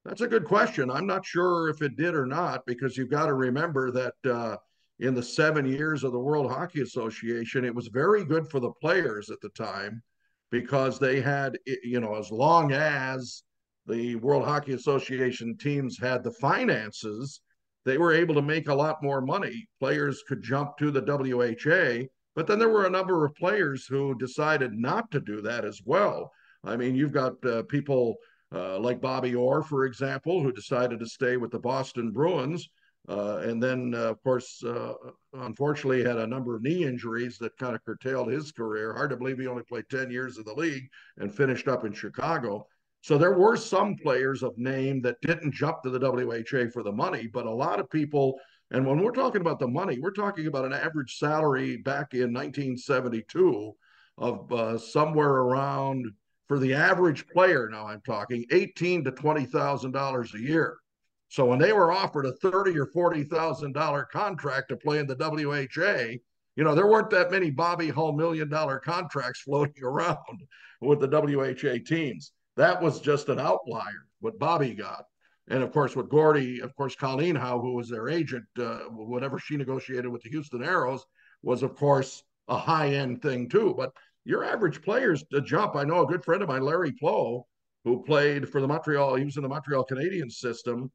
That's a good question. I'm not sure if it did or not, because you've got to remember that in the 7 years of the World Hockey Association, it was very good for the players at the time, because they had, as long as the World Hockey Association teams had the finances, they were able to make a lot more money. Players could jump to the WHA, but then there were a number of players who decided not to do that as well. I mean, you've got people like Bobby Orr, for example, who decided to stay with the Boston Bruins. And then, of course, unfortunately, had a number of knee injuries that kind of curtailed his career. Hard to believe he only played 10 years in the league and finished up in Chicago. So there were some players of name that didn't jump to the WHA for the money, but a lot of people, and when we're talking about the money, we're talking about an average salary back in 1972 of somewhere around, for the average player, now I'm talking $18,000 to $20,000 a year. So when they were offered a $30,000 or $40,000 contract to play in the WHA, there weren't that many Bobby Hull $1 million contracts floating around with the WHA teams. That was just an outlier, what Bobby got. And of course, with Gordie, of course, Colleen Howe, who was their agent, whatever she negotiated with the Houston Aeros, was, of course, a high-end thing too. But your average players to jump, I know a good friend of mine, Larry Plow, who played for the Montreal, he was in the Montreal Canadiens system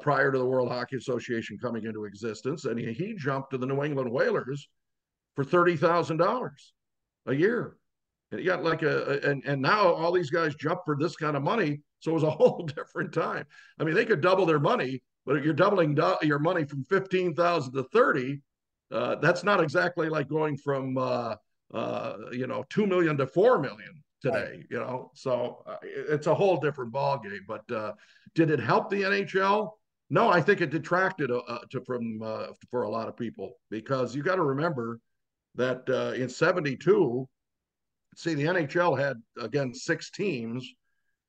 prior to the World Hockey Association coming into existence, and he jumped to the New England Whalers for $30,000 a year. And he got and now all these guys jump for this kind of money. So it was a whole different time. I mean, they could double their money, but if you're doubling your money from 15,000 to 30, that's not exactly like going from 2 million to 4 million today. So it's a whole different ballgame. But did it help the NHL? No, I think it detracted for a lot of people, because you got to remember that in '72. See, the NHL had, again, 6 teams,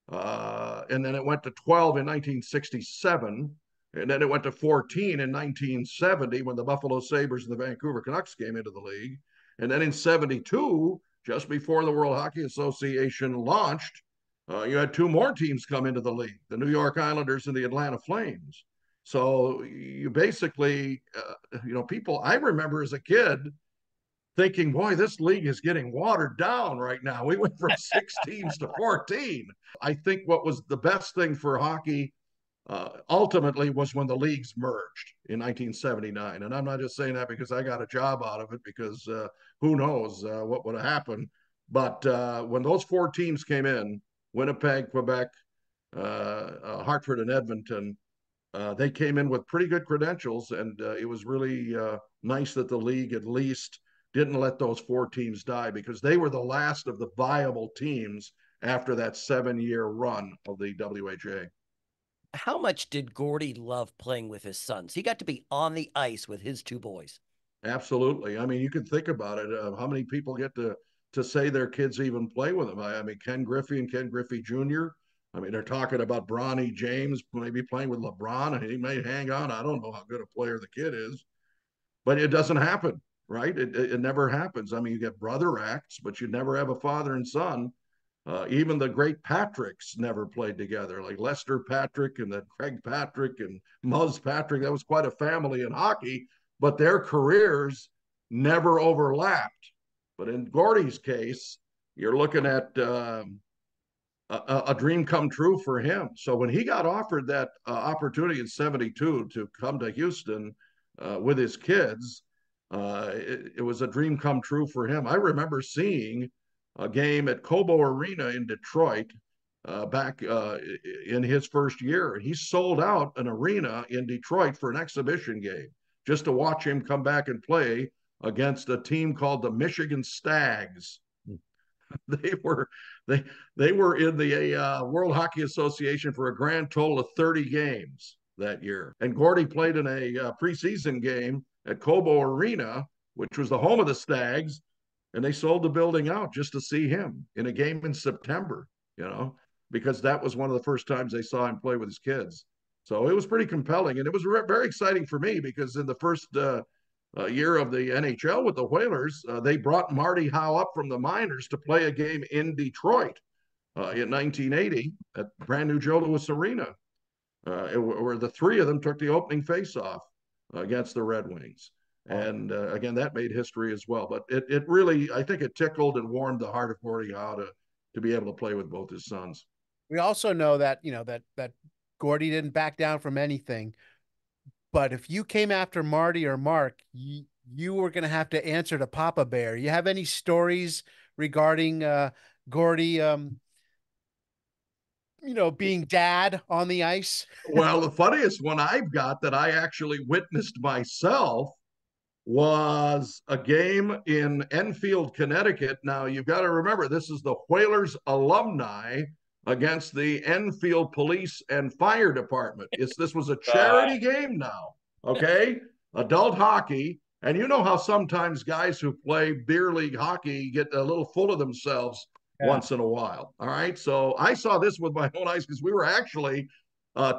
and then it went to 12 in 1967, and then it went to 14 in 1970 when the Buffalo Sabres and the Vancouver Canucks came into the league. And then in '72, just before the World Hockey Association launched, you had 2 more teams come into the league, the New York Islanders and the Atlanta Flames. So you basically, people, I remember as a kid, thinking, boy, this league is getting watered down right now. We went from 6 teams to 14. I think what was the best thing for hockey ultimately was when the leagues merged in 1979. And I'm not just saying that because I got a job out of it, because who knows what would have happened. But when those 4 teams came in, Winnipeg, Quebec, Hartford, and Edmonton, they came in with pretty good credentials. And it was really nice that the league at least didn't let those 4 teams die, because they were the last of the viable teams after that 7-year run of the WHA. How much did Gordie love playing with his sons? He got to be on the ice with his two boys. Absolutely. I mean, you can think about it. How many people get to say their kids even play with them? I mean, Ken Griffey and Ken Griffey Jr. I mean, they're talking about Bronny James maybe playing with LeBron, and he may hang on. I don't know how good a player the kid is, but it doesn't happen, right? It never happens. I mean, you get brother acts, but you never have a father and son. Even the great Patricks never played together, like Lester Patrick and then Craig Patrick and Muzz Patrick. That was quite a family in hockey, but their careers never overlapped. But in Gordie's case, you're looking at a dream come true for him. So when he got offered that opportunity in '72 to come to Houston with his kids, it was a dream come true for him. I remember seeing a game at Cobo Arena in Detroit back in his first year. He sold out an arena in Detroit for an exhibition game just to watch him come back and play against a team called the Michigan Stags. They were in the World Hockey Association for a grand total of 30 games that year. And Gordie played in a preseason game at Cobo Arena, which was the home of the Stags, and they sold the building out just to see him in a game in September, because that was one of the first times they saw him play with his kids. So it was pretty compelling, and it was very exciting for me because in the first year of the NHL with the Whalers, they brought Marty Howe up from the minors to play a game in Detroit in 1980 at brand new Joe Louis Arena, where the three of them took the opening faceoff against the Red Wings. And again, that made history as well. But it really, I think it tickled and warmed the heart of Gordie Howe to be able to play with both his sons. We also know that, that Gordie didn't back down from anything. But if you came after Marty or Mark, you were going to have to answer to Papa Bear. You have any stories regarding Gordie, being dad on the ice? Well, the funniest one I've got that I actually witnessed myself was a game in Enfield, Connecticut. Now, you've got to remember, this is the Whalers alumni against the Enfield Police and Fire Department. This was a charity game now, okay? Adult hockey. And you know how sometimes guys who play beer league hockey get a little full of themselves once in a while, all right? So I saw this with my own eyes because we were actually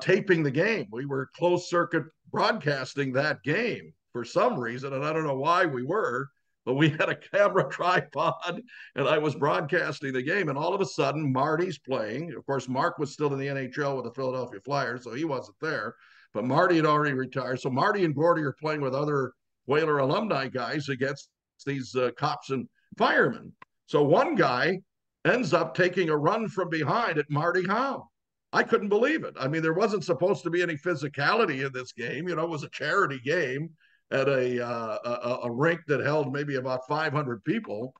taping the game. We were closed circuit broadcasting that game for some reason, and I don't know why we were, but we had a camera tripod, and I was broadcasting the game, and all of a sudden, Marty's playing. Of course, Mark was still in the NHL with the Philadelphia Flyers, so he wasn't there, but Marty had already retired. So Marty and Gordie are playing with other Whaler alumni guys against these cops and firemen. So one guy ends up taking a run from behind at Marty Howe. I couldn't believe it. I mean, there wasn't supposed to be any physicality in this game. It was a charity game at a rink that held maybe about 500 people.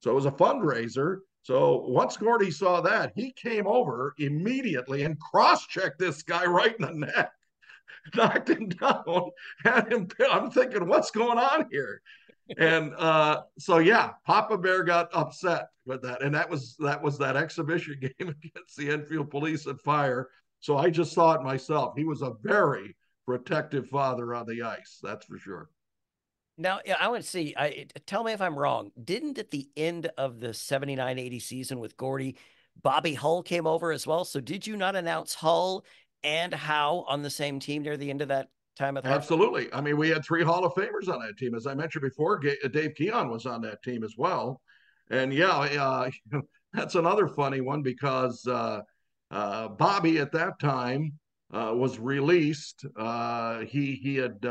So it was a fundraiser. So once Gordie saw that, he came over immediately and cross-checked this guy right in the neck, knocked him down, had him. I'm thinking, what's going on here? And so, yeah, Papa Bear got upset with that. And that was that exhibition game against the Enfield Police and Fire. So I just saw it myself. He was a very protective father on the ice, that's for sure. Now, I want to see, tell me if I'm wrong. Didn't at the end of the 79-80 season with Gordie, Bobby Hull came over as well? So did you not announce Hull and Howe on the same team near the end of that time? Absolutely. I mean, we had 3 Hall of Famers on that team. As I mentioned before, Dave Keon was on that team as well. And yeah, that's another funny one because Bobby at that time was released. He had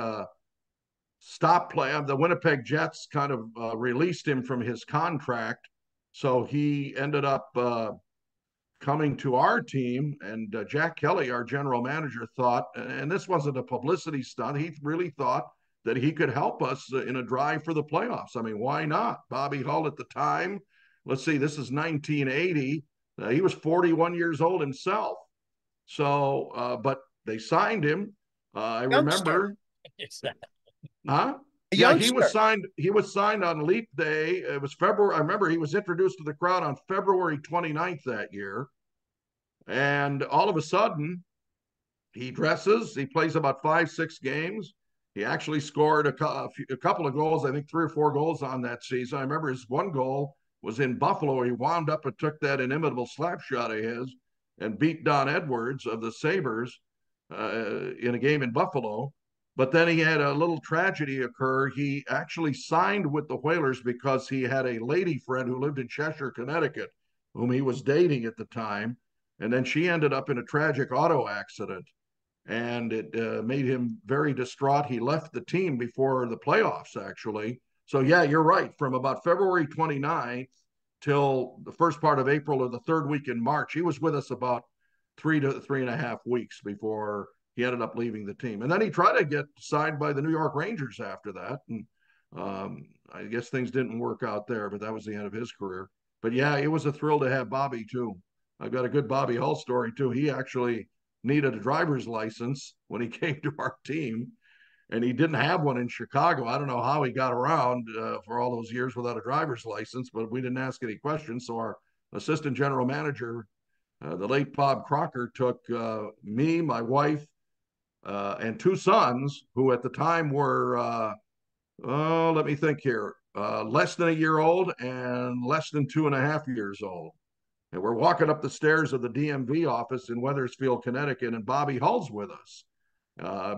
stopped playing. The Winnipeg Jets kind of released him from his contract. So he ended up coming to our team, and Jack Kelly, our general manager, thought, and this wasn't a publicity stunt, he really thought that he could help us in a drive for the playoffs. I mean, why not? Bobby Hull at the time, let's see, this is 1980. He was 41 years old himself. So, but they signed him. I remember. Huh? Yeah, he was signed on Leap Day. It was February. I remember he was introduced to the crowd on February 29th that year. And all of a sudden, he dresses. He plays about 5-6 games. He actually scored a couple of goals, I think 3 or 4 goals on that season. I remember his one goal was in Buffalo. He wound up and took that inimitable slap shot of his and beat Don Edwards of the Sabres in a game in Buffalo. But then he had a little tragedy occur. He actually signed with the Whalers because he had a lady friend who lived in Cheshire, Connecticut, whom he was dating at the time. And then she ended up in a tragic auto accident. And it made him very distraught. He left the team before the playoffs, actually. So, yeah, you're right. From about February 29th till the first part of April or the third week in March, he was with us about 3 to 3.5 weeks before he ended up leaving the team. And then he tried to get signed by the New York Rangers after that. And I guess things didn't work out there, but that was the end of his career. But, yeah, it was a thrill to have Bobby, too. I've got a good Bobby Hull story, too. He actually needed a driver's license when he came to our team, and he didn't have one in Chicago. I don't know how he got around for all those years without a driver's license, but we didn't ask any questions. So our assistant general manager, the late Bob Crocker, took me, my wife, and 2 sons, who at the time were, let me think here, less than a year old and less than 2.5 years old. And we're walking up the stairs of the DMV office in Wethersfield, Connecticut, and Bobby Hull's with us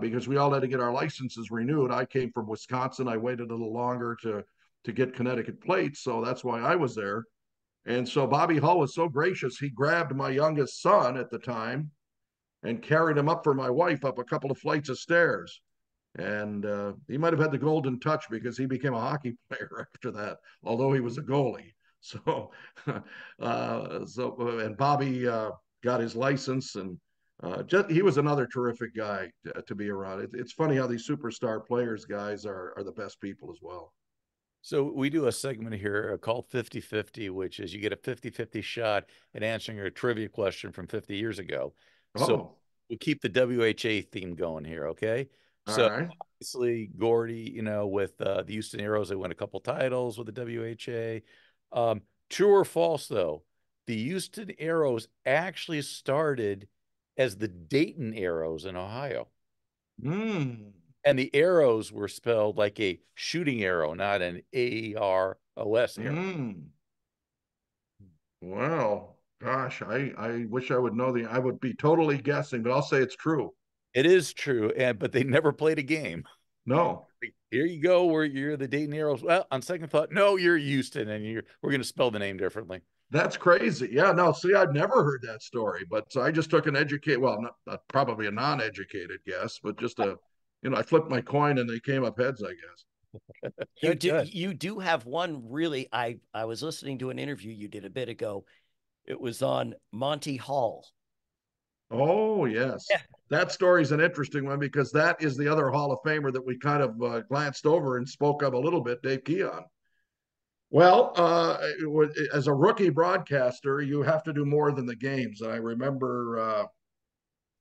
because we all had to get our licenses renewed. I came from Wisconsin. I waited a little longer to get Connecticut plates, so that's why I was there. And so Bobby Hull was so gracious, he grabbed my youngest son at the time and carried him up for my wife up a couple of flights of stairs. And he might have had the golden touch because he became a hockey player after that, although he was a goalie. So, and Bobby got his license, and he was another terrific guy to be around. It's funny how these superstar players, guys, are the best people as well. So we do a segment here called 50-50, which is you get a 50-50 shot at answering a trivia question from 50 years ago. So we'll keep the WHA theme going here, okay? So right. Obviously, Gordie, with the Houston Aeros, they won a couple titles with the WHA. True or false, though, the Houston Aeros actually started as the Dayton Aeros in Ohio. And the arrows were spelled like a shooting arrow, not an A-R-O-S arrow. Well, gosh, I wish I would know I would be totally guessing, but I'll say it's true. It is true, but they never played a game. No. Here you go, where you're the Dayton Aeros. Well, on second thought, no, you're Houston, and we're going to spell the name differently. That's crazy. Yeah, no, see, I've never heard that story, but so I just took an not probably a non-educated guess, but just I flipped my coin and they came up heads, I guess. You do have one really. I was listening to an interview you did a bit ago. It was on Monty Hall. Oh, yes. Yeah. That story is an interesting one because that is the other Hall of Famer that we kind of glanced over and spoke of a little bit, Dave Keon. Well, as a rookie broadcaster, you have to do more than the games. And I remember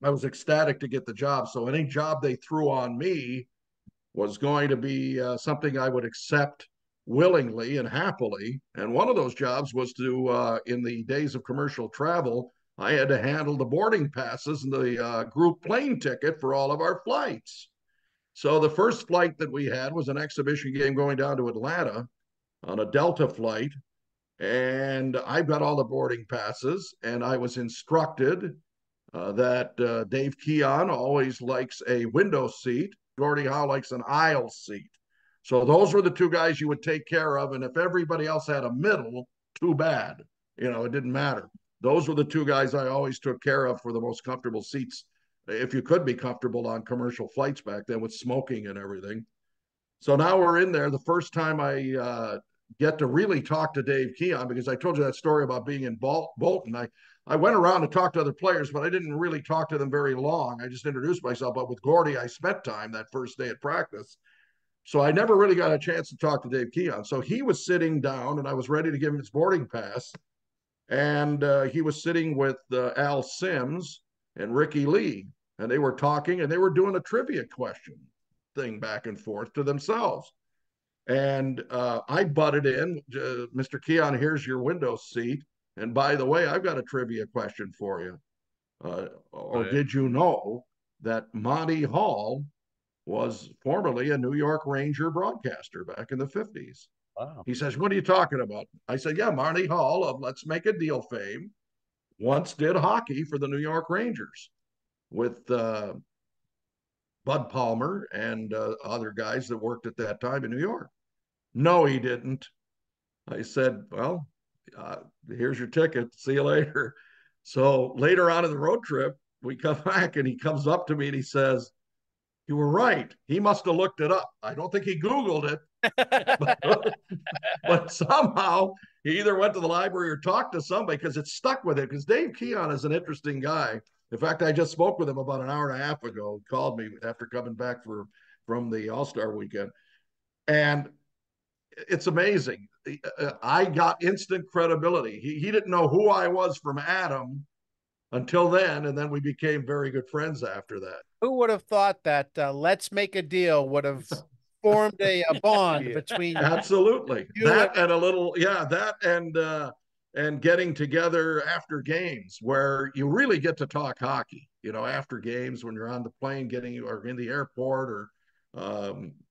I was ecstatic to get the job. So any job they threw on me was going to be something I would accept willingly and happily. And one of those jobs was to, in the days of commercial travel, I had to handle the boarding passes and the group plane ticket for all of our flights. So the first flight that we had was an exhibition game going down to Atlanta on a Delta flight. And I got all the boarding passes, and I was instructed that Dave Keon always likes a window seat. Gordie Howe likes an aisle seat. So those were the 2 guys you would take care of. And if everybody else had a middle, too bad. It didn't matter. Those were the 2 guys I always took care of for the most comfortable seats, if you could be comfortable on commercial flights back then with smoking and everything. So now we're in there. The first time I get to really talk to Dave Keon, because I told you that story about being in Bolton. I went around and talked to other players, but I didn't really talk to them very long. I just introduced myself. But with Gordie, I spent time that first day at practice. So I never really got a chance to talk to Dave Keon. So he was sitting down, and I was ready to give him his boarding pass. And he was sitting with Al Sims and Ricky Lee. And they were talking, and they were doing a trivia question thing back and forth to themselves. And I butted in, Mr. Keon, here's your window seat. And by the way, I've got a trivia question for you. Did you know that Monty Hall was formerly a New York Ranger broadcaster back in the 50s. Wow. He says, what are you talking about? I said, yeah, Marty Hall of Let's Make a Deal fame once did hockey for the New York Rangers with Bud Palmer and other guys that worked at that time in New York. No, he didn't. I said, well, here's your ticket. See you later. So later on in the road trip, we come back and he comes up to me and he says, you were right. He must have looked it up. I don't think he Googled it, but somehow he either went to the library or talked to somebody because it stuck with it. Because Dave Keon is an interesting guy. In fact, I just spoke with him about an hour and a half ago. He called me after coming back from the All-Star weekend. And it's amazing. I got instant credibility. He didn't know who I was from Adam until then, and then we became very good friends after that. Who would have thought that Let's Make a Deal would have formed a bond between absolutely you that and a little that and getting together after games where you really get to talk hockey, after games when you're on the plane or in the airport or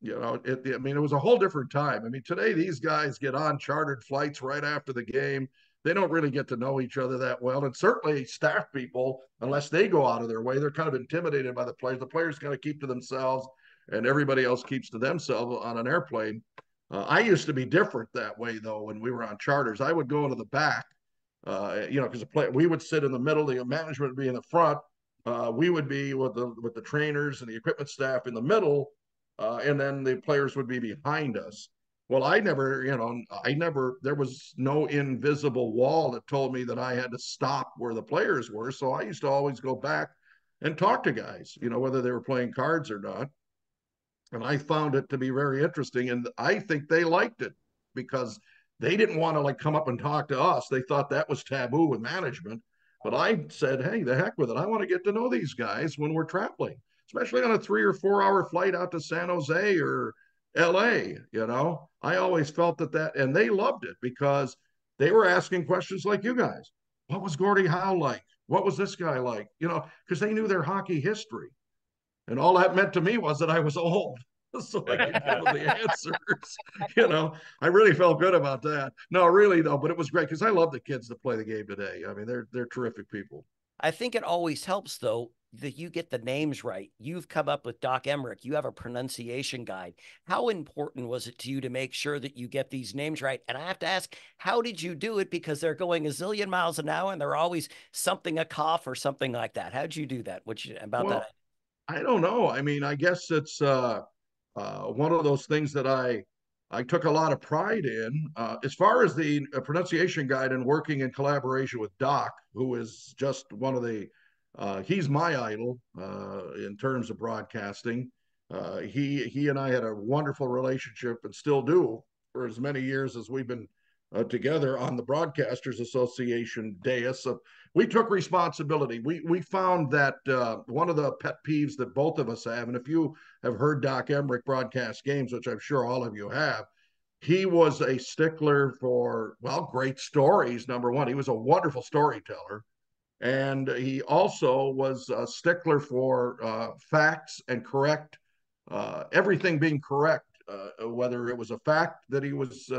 it was a whole different time. I mean, today these guys get on chartered flights right after the game. They don't really get to know each other that well. And certainly staff people, unless they go out of their way, they're kind of intimidated by the players. The players kind of keep to themselves and everybody else keeps to themselves on an airplane. I used to be different that way, though, when we were on charters. I would go into the back, because we would sit in the middle, the management would be in the front. We would be with the trainers and the equipment staff in the middle, and then the players would be behind us. Well, there was no invisible wall that told me that I had to stop where the players were. So I used to always go back and talk to guys, whether they were playing cards or not. And I found it to be very interesting. And I think they liked it because they didn't want to come up and talk to us. They thought that was taboo with management. But I said, hey, the heck with it. I want to get to know these guys when we're traveling, especially on a 3 or 4 hour flight out to San Jose or LA. I always felt that, and they loved it because they were asking questions like you guys. What was Gordie Howe like? What was this guy like? Because they knew their hockey history. And all that meant to me was that I was old. So I could give them the answers. I really felt good about that. No, really though, but it was great because I love the kids that play the game today. I mean, they're terrific people. I think it always helps though that you get the names right. You've come up with Doc Emmerich. You have a pronunciation guide. How important was it to you to make sure that you get these names right? And I have to ask, how did you do it? Because they're going a zillion miles an hour and they're always a cough or something like that. How'd you do that? That? I don't know. I mean, I guess it's one of those things that I took a lot of pride in. As far as the pronunciation guide and working in collaboration with Doc, who is just one of the he's my idol in terms of broadcasting. He and I had a wonderful relationship and still do for as many years as we've been together on the Broadcasters Association dais. So we took responsibility. We found that one of the pet peeves that both of us have, and if you have heard Doc Emmerich broadcast games, which I'm sure all of you have, he was a stickler for, great stories, number one. He was a wonderful storyteller. And he also was a stickler for facts and correct, everything being correct, whether it was a fact that he was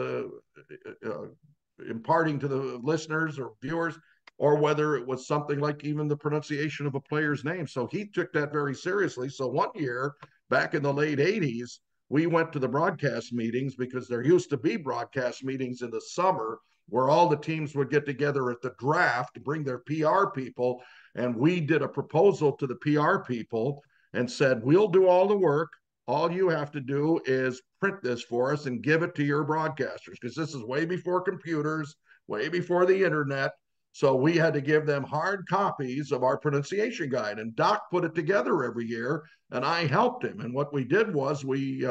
imparting to the listeners or viewers, or whether it was something like even the pronunciation of a player's name. So he took that very seriously. So one year back in the late 80s, we went to the broadcast meetings because there used to be broadcast meetings in the summer where all the teams would get together at the draft to bring their PR people. And we did a proposal to the PR people and said, we'll do all the work. All you have to do is print this for us and give it to your broadcasters, because this is way before computers, way before the internet. So we had to give them hard copies of our pronunciation guide. And Doc put it together every year, and I helped him. And what we did was we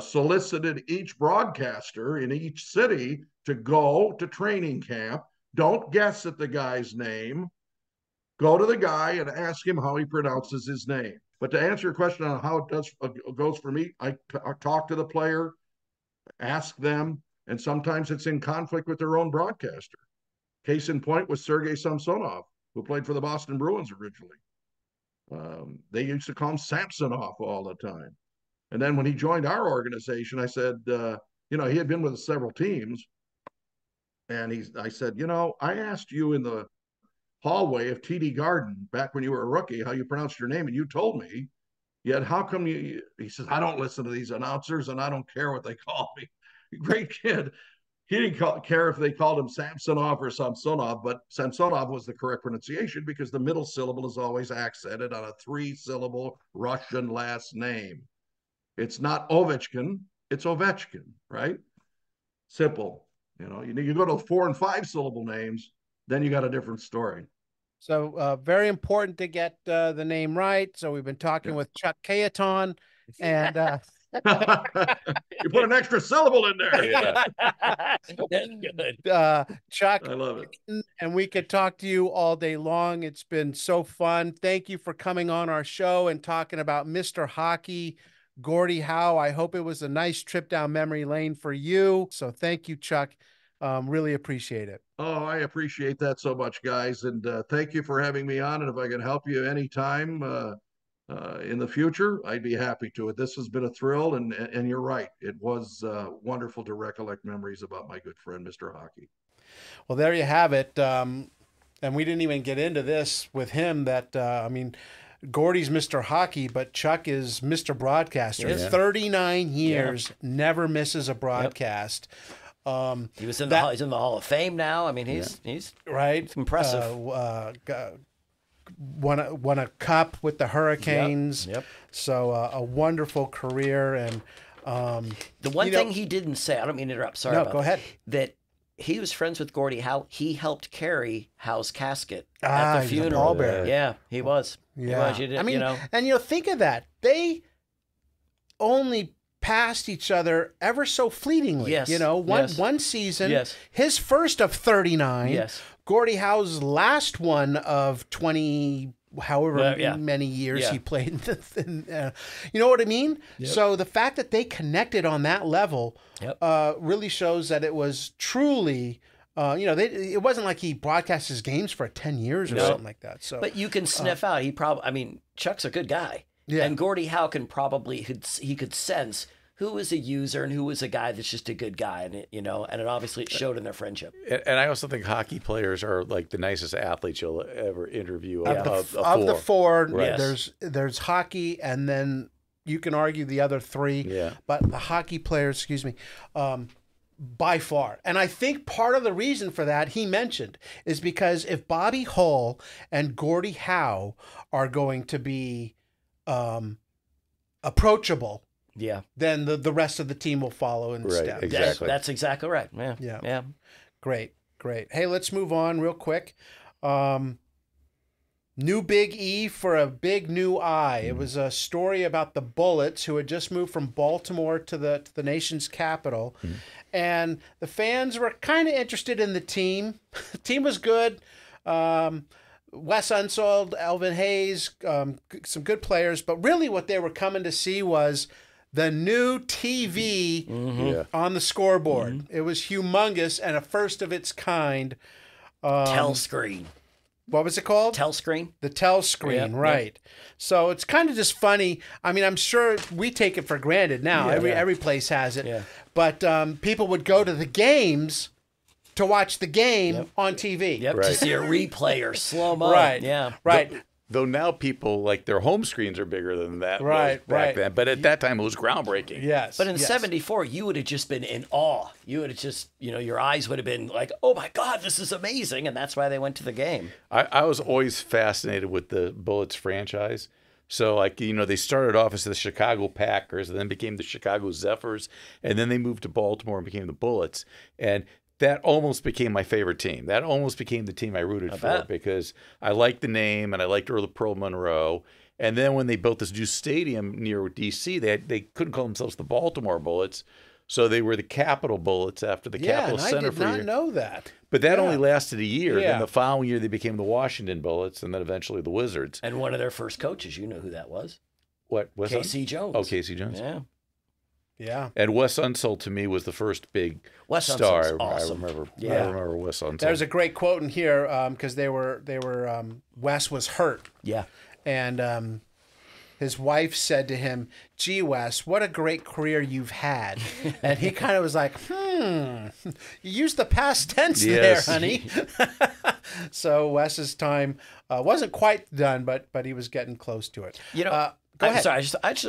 solicited each broadcaster in each city to go to training camp. Don't guess at the guy's name. Go to the guy and ask him how he pronounces his name. But to answer your question on how it goes for me, I talk to the player, ask them, and sometimes it's in conflict with their own broadcaster. Case in point was Sergei Samsonov, who played for the Boston Bruins originally. They used to call him Samsonov all the time. And then when he joined our organization, I said, he had been with several teams. And I said, I asked you in the hallway of TD Garden back when you were a rookie how you pronounced your name, and you told me. Yet how come he says, I don't listen to these announcers and I don't care what they call me. Great kid. He didn't care if they called him Samsonov or Samsonov, but Samsonov was the correct pronunciation because the middle syllable is always accented on a 3-syllable Russian last name. It's not Ovechkin, it's Ovechkin, right? Simple. You go to 4 and 5 syllable names, then you got a different story. So very important to get the name right. So we've been talking with Chuck Kaiton, and you put an extra syllable in there. Yeah. Chuck, I love it. And we could talk to you all day long. It's been so fun. Thank you for coming on our show and talking about Mr. Hockey, Gordie Howe. I hope it was a nice trip down memory lane for you. So thank you, Chuck. Really appreciate it. Oh, I appreciate that so much, guys. And thank you for having me on. And if I can help you anytime in the future, I'd be happy to. It. This has been a thrill. And you're right. It was wonderful to recollect memories about my good friend, Mr. Hockey. Well, there you have it. And we didn't even get into this with him that, Gordie's Mr. Hockey, but Chuck is Mr. Broadcaster. Yeah. 39 years, never misses a broadcast. Yep. He's in the Hall of Fame now. I mean, he's right. It's impressive. Won a cup with the Hurricanes. Yep. So a wonderful career. And the one thing he didn't say, I don't mean to interrupt. Sorry. No, go ahead. That he was friends with Gordie Howe. He helped carry Howe's casket at the funeral. Yeah, he was. Yeah. He was. And think of that. They only passed each other ever so fleetingly. Yes. One season. Yes. His first of 39. Yes. Gordie Howe's last one of 20, however many years he played. You know what I mean? Yep. So the fact that they connected on that level really shows that it was truly, it wasn't like he broadcast his games for 10 years or something like that. So, but you can sniff out. Chuck's a good guy. Yeah. And Gordie Howe he could sense who was a user and who was a guy that's just a good guy, and it obviously showed in their friendship. And I also think hockey players are like the nicest athletes you'll ever interview. Of the four, right. there's hockey, and then you can argue the other three. Yeah. But the hockey players, by far. And I think part of the reason for that, he mentioned, is because if Bobby Hull and Gordie Howe are going to be approachable, then the rest of the team will follow in step. Exactly. That's exactly right. Yeah. Great. Hey, let's move on real quick. New Big E for a big new I. It was a story about the Bullets, who had just moved from Baltimore to the nation's capital. And the fans were kind of interested in the team. The team was good. Wes Unseld, Elvin Hayes, some good players. But really what they were coming to see was the new TV on the scoreboard. It was humongous and a first of its kind. Telscreen. What was it called? Telscreen. The Telscreen, right. So it's kind of just funny. I mean, I'm sure we take it for granted now. Every place has it. Yeah. But people would go to the games to watch the game on TV. To see a replay or slow-mo. Right. Yeah. Right. Though now people, like, their home screens are bigger than that back then. But at that time, it was groundbreaking. Yes. But in 74, you would have just been in awe. You would have just, your eyes would have been like, oh, my God, this is amazing. And that's why they went to the game. I was always fascinated with the Bullets franchise. So, they started off as the Chicago Packers and then became the Chicago Zephyrs. And then they moved to Baltimore and became the Bullets. And that almost became my favorite team. That almost became the team I rooted for because I liked the name and I liked Pearl Monroe. And then when they built this new stadium near D.C., they couldn't call themselves the Baltimore Bullets. So they were the Capitol Bullets after the Capitol Center for I did not know that. But that only lasted a year. Then the following year, they became the Washington Bullets and then eventually the Wizards. And one of their first coaches, you know who that was? What was Casey Jones. Oh, Casey Jones. Yeah. Yeah. And Wes Unseld to me was the first big Wes star. Unseld's awesome. I remember. Yeah. I remember Wes Unseld. There's a great quote in here because Wes was hurt. Yeah. And his wife said to him, "Gee, Wes, what a great career you've had." And he kind of was like, you used the past tense there, honey. So Wes's time wasn't quite done, but he was getting close to it. You know, Go ahead. Sorry,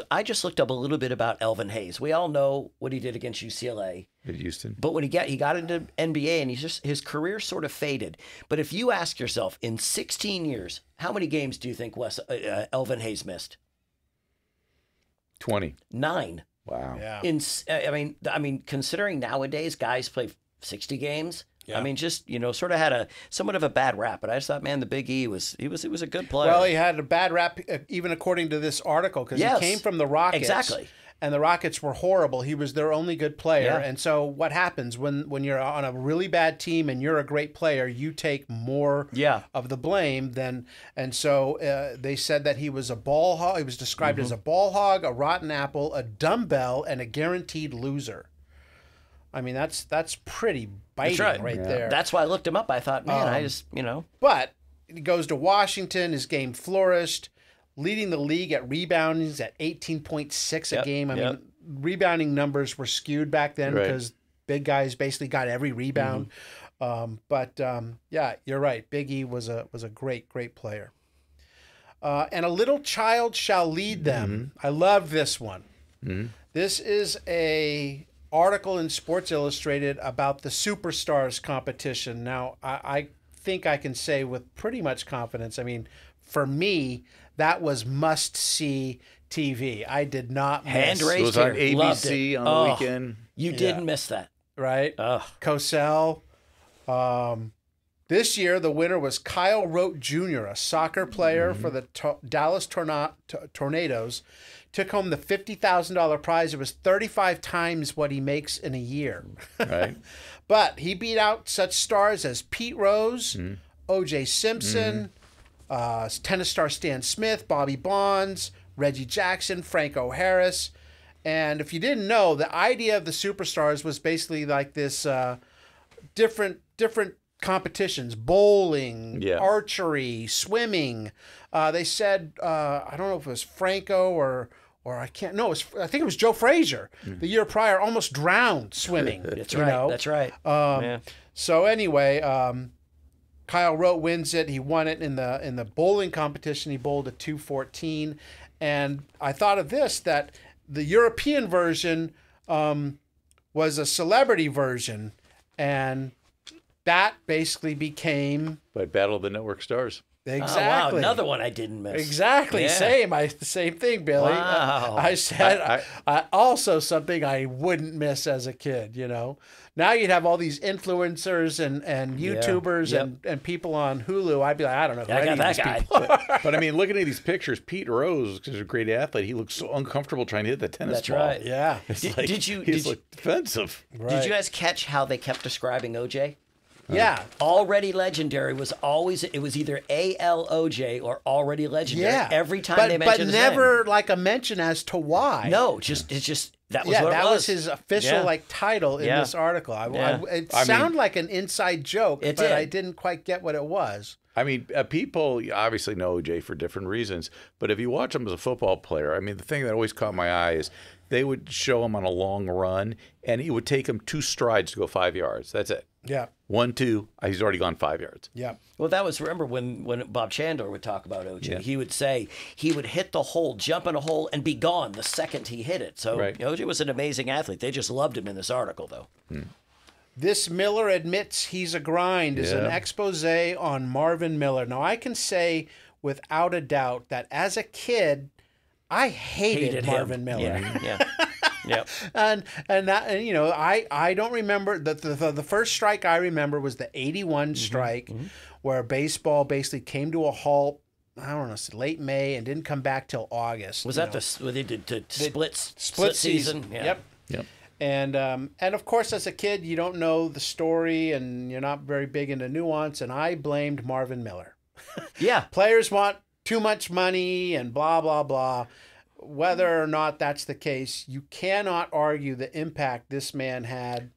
I just looked up a little bit about Elvin Hayes. We all know what he did against UCLA. At Houston. But when he got into NBA and his career sort of faded. But if you ask yourself, in 16 years, how many games do you think Elvin Hayes missed? 20. 9. Wow. Yeah. I mean, considering nowadays guys play 60 games. Yeah. I mean, just sort of had somewhat of a bad rap. But I just thought, man, the Big E was a good player. Well, he had a bad rap, even according to this article, because he came from the Rockets. Exactly. And the Rockets were horrible. He was their only good player. Yeah. And so what happens when you're on a really bad team and you're a great player, you take more of the blame than. And so they said that he was a ball hog. He was described as a ball hog, a rotten apple, a dumbbell, and a guaranteed loser. I mean, that's pretty biting right there. That's why I looked him up. I thought, man, But he goes to Washington. His game flourished, leading the league at reboundings at 18.6 a game. I mean, rebounding numbers were skewed back then because big guys basically got every rebound. But you're right. Big E was a great player. And a little child shall lead them. I love this one. This is a article in Sports Illustrated about the Superstars competition. Now, I think I can say with pretty much confidence, I mean, for me, that was must-see TV. I did not miss. Hand raised. It was on ABC on the weekend. You didn't miss that. Right? Cosell. This year, the winner was Kyle Rote Jr., a soccer player for the Dallas Tornadoes. Took home the $50,000 prize. It was 35 times what he makes in a year. Right. But he beat out such stars as Pete Rose, O.J. Simpson, tennis star Stan Smith, Bobby Bonds, Reggie Jackson, Franco Harris. And if you didn't know, the idea of the Superstars was basically like this different competitions: bowling, archery, swimming. They said, I don't know if it was Franco or I can't. No, I think it was Joe Frazier. The year prior, almost drowned swimming. That's right. That's right. So anyway, Kyle Rote wins it. He won it in the bowling competition. He bowled a 214, and I thought of this, that the European version was a celebrity version, and that basically became Battle of the Network Stars. Exactly. Oh, wow, another one I didn't miss. Exactly. Yeah. Same thing, Billy. Wow. I said I also something I wouldn't miss as a kid, Now you'd have all these influencers and YouTubers and people on Hulu. I'd be like, I don't know who any of these people are. But I mean, looking at these pictures, Pete Rose is a great athlete. He looks so uncomfortable trying to hit the tennis ball. That's right. Yeah. Did you defensive. Right. Did you guys catch how they kept describing OJ? Yeah. Already legendary was always, it was either ALOJ or already legendary. Yeah. Every time they mentioned his never name. like a mention as to why. No, it's just that was what that it was his official title in this article. It sounded like an inside joke, but I didn't quite get what it was. I mean, people obviously know OJ for different reasons, but if you watch him as a football player, I mean, the thing that always caught my eye is they would show him on a long run, and he would take him 2 strides to go 5 yards. That's it. Yeah. 1, 2, he's already gone 5 yards. Yeah. Well, that was, remember when Bob Chandler would talk about OJ, he would say he would hit the hole, jump in a hole, and be gone the second he hit it. So OJ was an amazing athlete. They just loved him in this article, though. This Miller admits he's a grind is an expose on Marvin Miller. Now, I can say without a doubt that as a kid, I hated Marvin Miller. Yeah. And I don't remember the first strike I remember was the 81 strike where baseball basically came to a halt. I don't know, late May and didn't come back till August. Was that where they did the split season? Yeah. Yep. And of course, as a kid, you don't know the story and you're not very big into nuance. And I blamed Marvin Miller. Yeah. Players want too much money and blah, blah, blah. whether or not that's the case, you cannot argue the impact this man had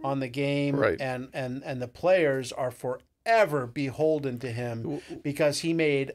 on the game, Right. and the players are forever beholden to him because he made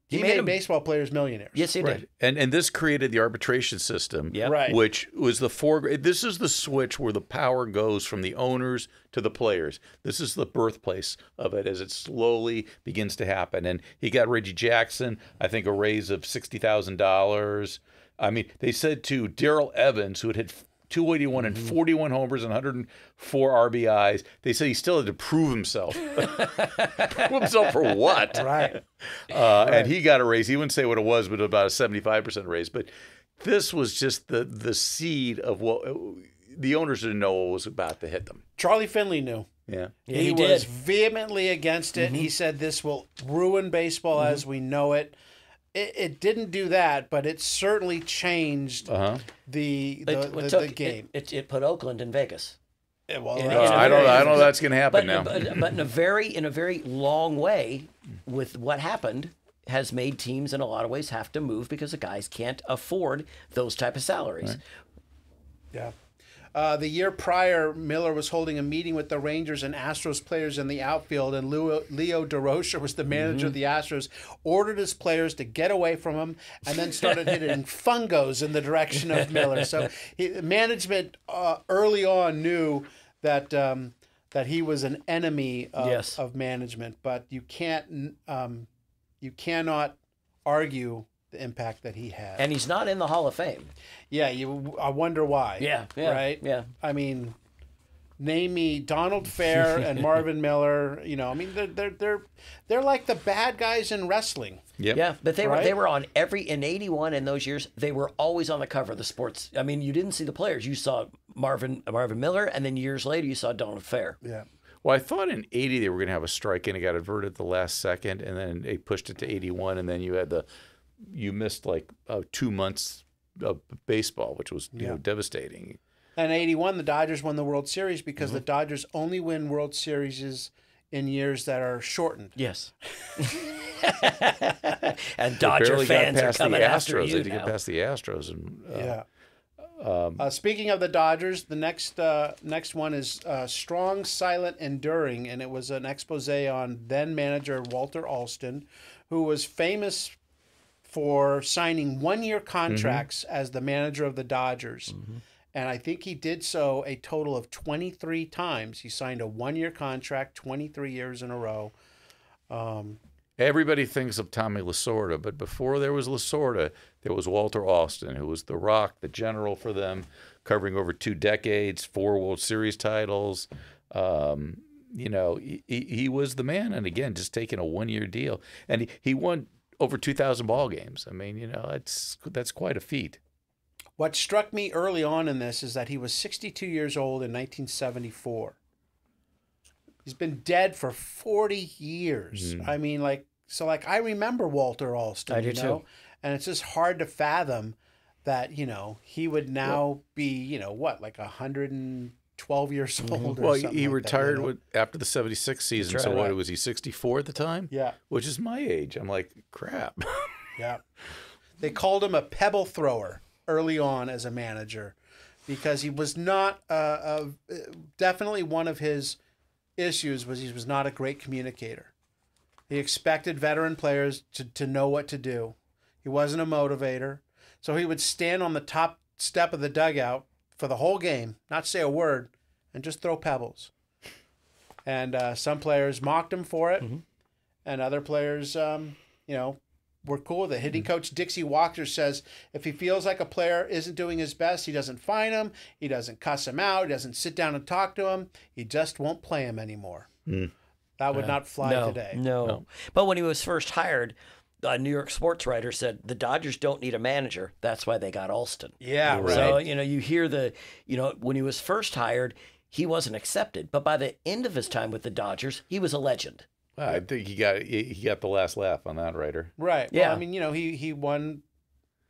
baseball players millionaires. Yes, he did. And this created the arbitration system, Right. which was this is the switch where the power goes from the owners to the players. This is the birthplace of it as it slowly begins to happen. And he got Reggie Jackson, I think, a raise of $60,000. I mean, they said to Darrell Evans, who had hit 281 and 41 homers and 104 RBIs. They said he still had to prove himself. Prove himself for what? Right. And he got a raise. He wouldn't say what it was, but about a 75% raise. But this was just the seed of what the owners didn't know what was about to hit them. Charlie Finley knew. Yeah. He was vehemently against it. He said this will ruin baseball as we know it. It didn't do that, but it certainly changed the game. It put Oakland in Vegas. I don't know that's going to happen now. But in a very long way, with what happened, has made teams in a lot of ways have to move because the guys can't afford those type of salaries. Right. Yeah. The year prior, Miller was holding a meeting with the Rangers and Astros players in the outfield, and Leo DeRocher was the manager of the Astros, ordered his players to get away from him, and then started hitting fungos in the direction of Miller. So management early on knew that that he was an enemy of management, but you cannot argue the impact that he had. And he's not in the Hall of Fame. Yeah, I wonder why. Yeah, right? Yeah. I mean, name me Donald Fair and Marvin Miller. You know, I mean, they're like the bad guys in wrestling. Yep. Yeah, but they were on in 81 in those years, they were always on the cover of the sports. I mean, you didn't see the players. You saw Marvin Miller, and then years later you saw Donald Fair. Yeah. Well, I thought in 80 they were going to have a strike, and it got averted at the last second, and then they pushed it to 81, and then you missed like 2 months of baseball, which was devastating. And 81, the Dodgers won the World Series because the Dodgers only win World Series in years that are shortened. Yes. And Dodger fans are coming after you. They didn't get past the Astros. And, speaking of the Dodgers, the next one is Strong, Silent, Enduring, and it was an expose on then manager Walter Alston, who was famous for signing one-year contracts as the manager of the Dodgers. And I think he did so a total of 23 times. He signed a one-year contract 23 years in a row. Everybody thinks of Tommy Lasorda, but before there was Lasorda, there was Walter Alston, who was the rock, the general for them, covering over 2 decades, 4 World Series titles. You know, he was the man. And again, just taking a one-year deal. And he won over 2,000 ball games. I mean, you know, that's quite a feat. What struck me early on in this is that he was 62 years old in 1974. He's been dead for 40 years. I mean, I remember Walter Alston. I do too. And it's just hard to fathom that, you know, he would now be, you know, like 112 years old or something. He retired that, you know? after the 76 season. That's so right. what, was he 64 at the time? Yeah. Which is my age. I'm like, crap. Yeah. They called him a pebble thrower early on as a manager because he was not definitely one of his issues was he was not a great communicator. He expected veteran players to know what to do. He wasn't a motivator. So he would stand on the top step of the dugout for the whole game, not say a word, and just throw pebbles. And some players mocked him for it, and other players, were cool with it. Hitting coach Dixie Walker says if he feels like a player isn't doing his best, he doesn't fine him, he doesn't cuss him out, he doesn't sit down and talk to him, he just won't play him anymore. That would not fly today. No. But when he was first hired, a New York sports writer said the Dodgers don't need a manager. That's why they got Alston. Yeah, right. So, you hear when he was first hired, he wasn't accepted. But by the end of his time with the Dodgers, he was a legend. I think he got the last laugh on that writer. Right. Yeah. Well, I mean, he won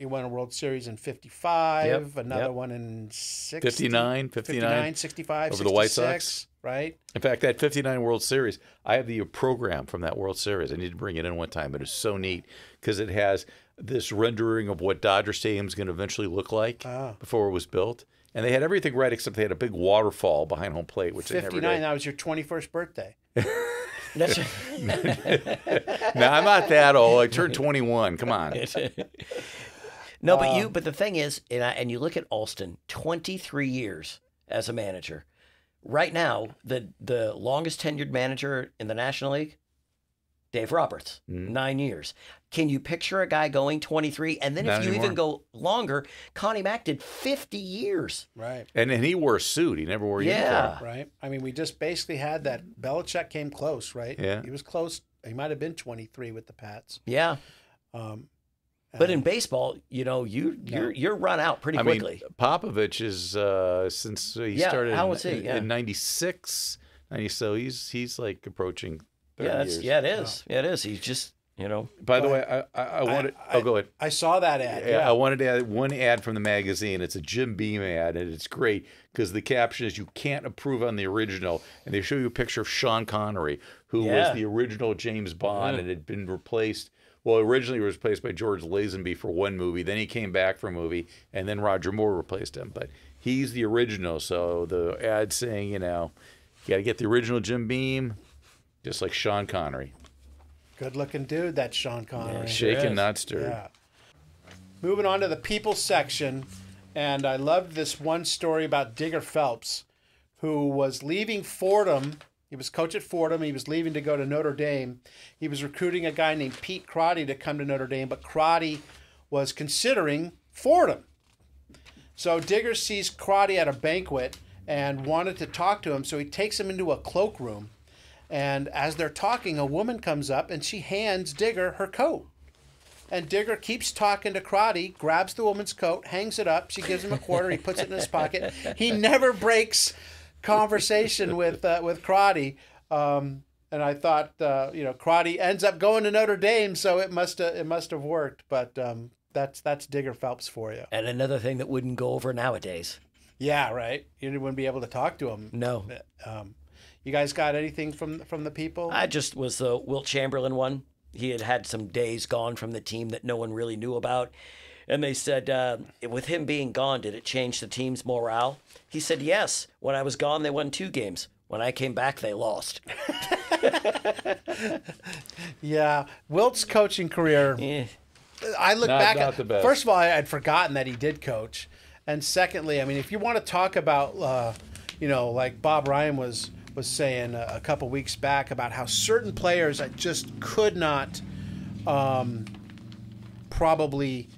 a World Series in 55, another one in 60, 59, 65, over 66. the White Sox. right? In fact, that 59 World Series, I have the program from that World Series. I need to bring it in one time, but it's so neat because it has this rendering of what Dodger Stadium is going to eventually look like before it was built. And they had everything right except they had a big waterfall behind home plate, which 59, they never did. that was your 21st birthday. That's No, I'm not that old. I turned 21. Come on. No, but the thing is, and you look at Alston, 23 years as a manager. Right now, the longest tenured manager in the National League, Dave Roberts, 9 years. Can you picture a guy going 23? And then if you even go longer, Connie Mack did 50 years. Right. And he wore a suit. He never wore a uniform. Right. I mean, we just basically had that. Belichick came close, right? Yeah. He was close. He might have been 23 with the Pats. Yeah. But in baseball, you're run out pretty quickly. I mean, Popovich is since he started how was he? in 96, 90, so he's like approaching 30 years. Yeah, it is. Yeah, it is. He's just, By the way, I wanted. Go ahead. I saw that ad. Yeah, I wanted to add one ad from the magazine. It's a Jim Beam ad, and it's great because the caption is "You can't improve on the original," and they show you a picture of Sean Connery, who was the original James Bond, and had been replaced. Well, originally he was replaced by George Lazenby for one movie. Then he came back for a movie, and then Roger Moore replaced him. But he's the original. So the ad saying, you got to get the original Jim Beam, just like Sean Connery. Good-looking dude, that Sean Connery. Yeah, shaken, not stirred. Yeah. Moving on to the people section, and I loved this one story about Digger Phelps, who was leaving Fordham. He was coach at Fordham. He was leaving to go to Notre Dame. He was recruiting a guy named Pete Crotty to come to Notre Dame, but Crotty was considering Fordham. So Digger sees Crotty at a banquet and wanted to talk to him, so he takes him into a cloakroom. And as they're talking, a woman comes up and she hands Digger her coat. And Digger keeps talking to Crotty, grabs the woman's coat, hangs it up. She gives him a quarter. He puts it in his pocket. He never breaks conversation with Crotty. And I thought, Crotty ends up going to Notre Dame, so it must have worked. But that's Digger Phelps for you. And another thing that wouldn't go over nowadays. Yeah, right. You wouldn't be able to talk to him. No. You guys got anything from the people? I just was the Wilt Chamberlain one. He had some days gone from the team that no one really knew about. And they said, with him being gone, did it change the team's morale? He said, yes. When I was gone, they won 2 games. When I came back, they lost. Yeah. Wilt's coaching career, I look back not at, the best. First of all, I'd forgotten that he did coach. And secondly, I mean, if you want to talk about, like Bob Ryan was saying a couple weeks back about how certain players I just could not probably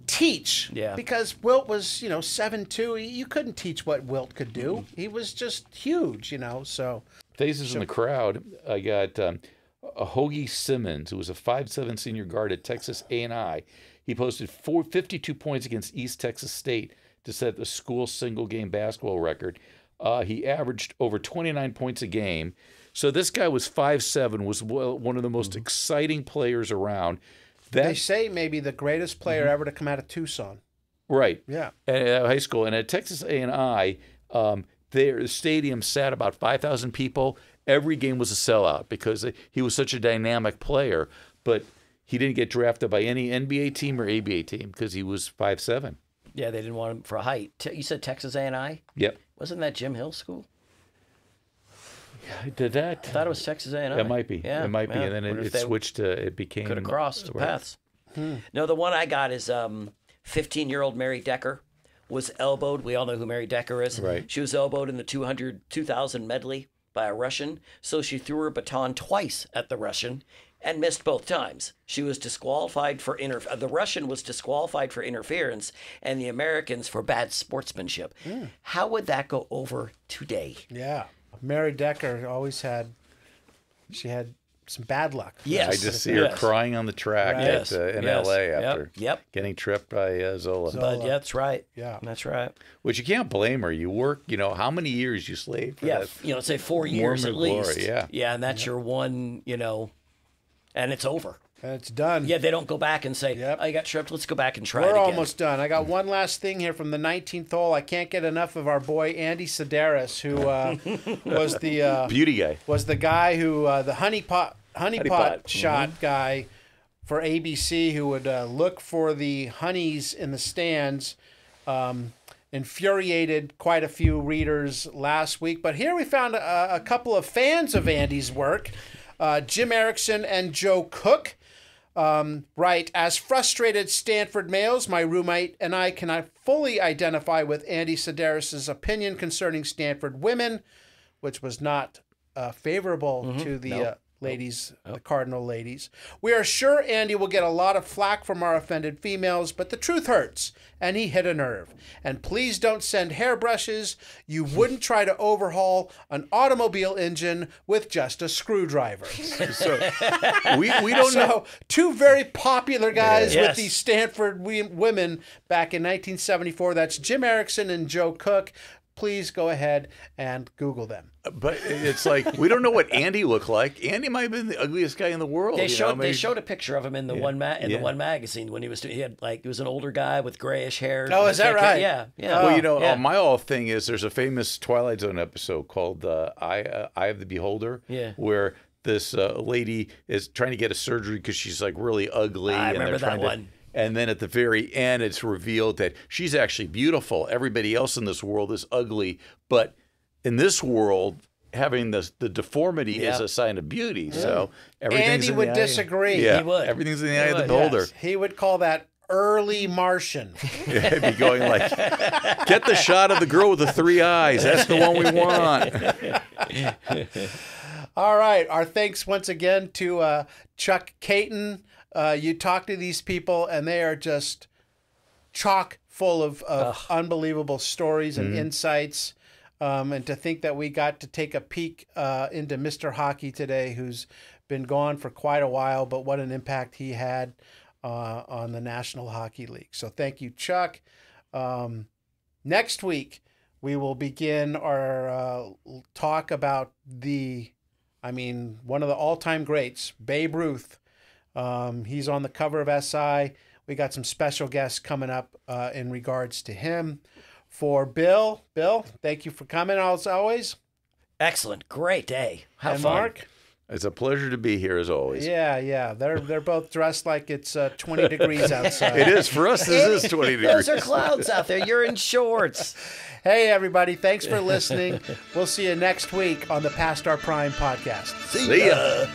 teach. Yeah. Because Wilt was, 7'2". You couldn't teach what Wilt could do. He was just huge, so. Faces in the crowd, I got a Hoagie Simmons, who was a 5'7" senior guard at Texas A&I. He posted 52 points against East Texas State to set the school single-game basketball record. He averaged over 29 points a game. So this guy was 5'7", was one of the most exciting players around. They say maybe the greatest player ever to come out of Tucson. Right. Yeah. At high school. And at Texas A&I, the stadium sat about 5,000 people. Every game was a sellout because he was such a dynamic player. But he didn't get drafted by any NBA team or ABA team because he was 5'7". Yeah, they didn't want him for height. You said Texas A&I? Yep. Wasn't that Jim Hill School? Yeah, did that? I thought it was Texas A&I. It might be. Yeah, it might be. And then it switched to, it became. Could have crossed right. paths. No, the one I got is 15-year-old Mary Decker was elbowed. We all know who Mary Decker is. Right. She was elbowed in the 2000 medley by a Russian. So she threw her baton twice at the Russian and missed both times. She was disqualified for the Russian was disqualified for interference, and the Americans for bad sportsmanship. How would that go over today? Yeah, Mary Decker always had some bad luck. Yes, I just see her crying on the track in L.A. after getting tripped by Zola. But yeah, that's right. Yeah, that's right. Which you can't blame her. You work, how many years you slaved for that? say 4 years at least. Glory, yeah, and that's your one, and it's over. And it's done. Yeah, they don't go back and say, Yep. "Oh, you got tripped. Let's go back and try it We're again." almost done. I got one last thing here from the 19th hole. I can't get enough of our boy Andy Sedaris, who was the Beauty guy. Was the guy who the honeypot shot guy for ABC, who would look for the honeys in the stands. Infuriated quite a few readers last week, but here we found a couple of fans of Andy's work, Jim Erickson and Joe Cook. Right, as frustrated Stanford males, my roommate and I cannot fully identify with Andy Sedaris' opinion concerning Stanford women, which was not favorable to the ladies, the Cardinal ladies. We are sure Andy will get a lot of flack from our offended females, but the truth hurts, and he hit a nerve. And please don't send hairbrushes. You wouldn't try to overhaul an automobile engine with just a screwdriver. So we don't know. Two very popular guys Yes. with these Stanford women back in 1974. That's Jim Erickson and Joe Cook. Please go ahead and Google them. But it's like we don't know what Andy looked like. Andy might have been the ugliest guy in the world. They showed a picture of him in the one Yeah. one magazine when he was he was an older guy with grayish hair. Oh, is that thick hair. right? Yeah, Well, yeah. my whole thing is there's a famous Twilight Zone episode called Eye of the Beholder, Yeah. where this lady is trying to get a surgery because she's like really ugly. I and remember they're that trying one. And then at the very end, it's revealed that she's actually beautiful. Everybody else in this world is ugly, but in this world, having the deformity is a sign of beauty. So everything's Andy in the would eye. disagree. Yeah, He would. everything's in the He eye of the would, beholder. Yes. He would call that early Martian. It'd be going like, get the shot of the girl with the 3 eyes. That's the one we want. All right. Our thanks once again to Chuck Kaiton. You talk to these people, and they are just chock full of unbelievable stories and insights. And to think that we got to take a peek into Mr. Hockey today, who's been gone for quite a while, but what an impact he had on the National Hockey League. So thank you, Chuck. Next week, we will begin our talk about one of the all-time greats, Babe Ruth. He's on the cover of SI. We got some special guests coming up in regards to him. For Bill, thank you for coming as always. Excellent, great day. How And fun. Mark? It's a pleasure to be here as always. Yeah. They're both dressed like it's 20 degrees outside. It is. For us, this is 20 degrees. Those are clouds out there. You're in shorts. Hey, everybody. Thanks for listening. We'll see you next week on the Past Our Prime podcast. See ya.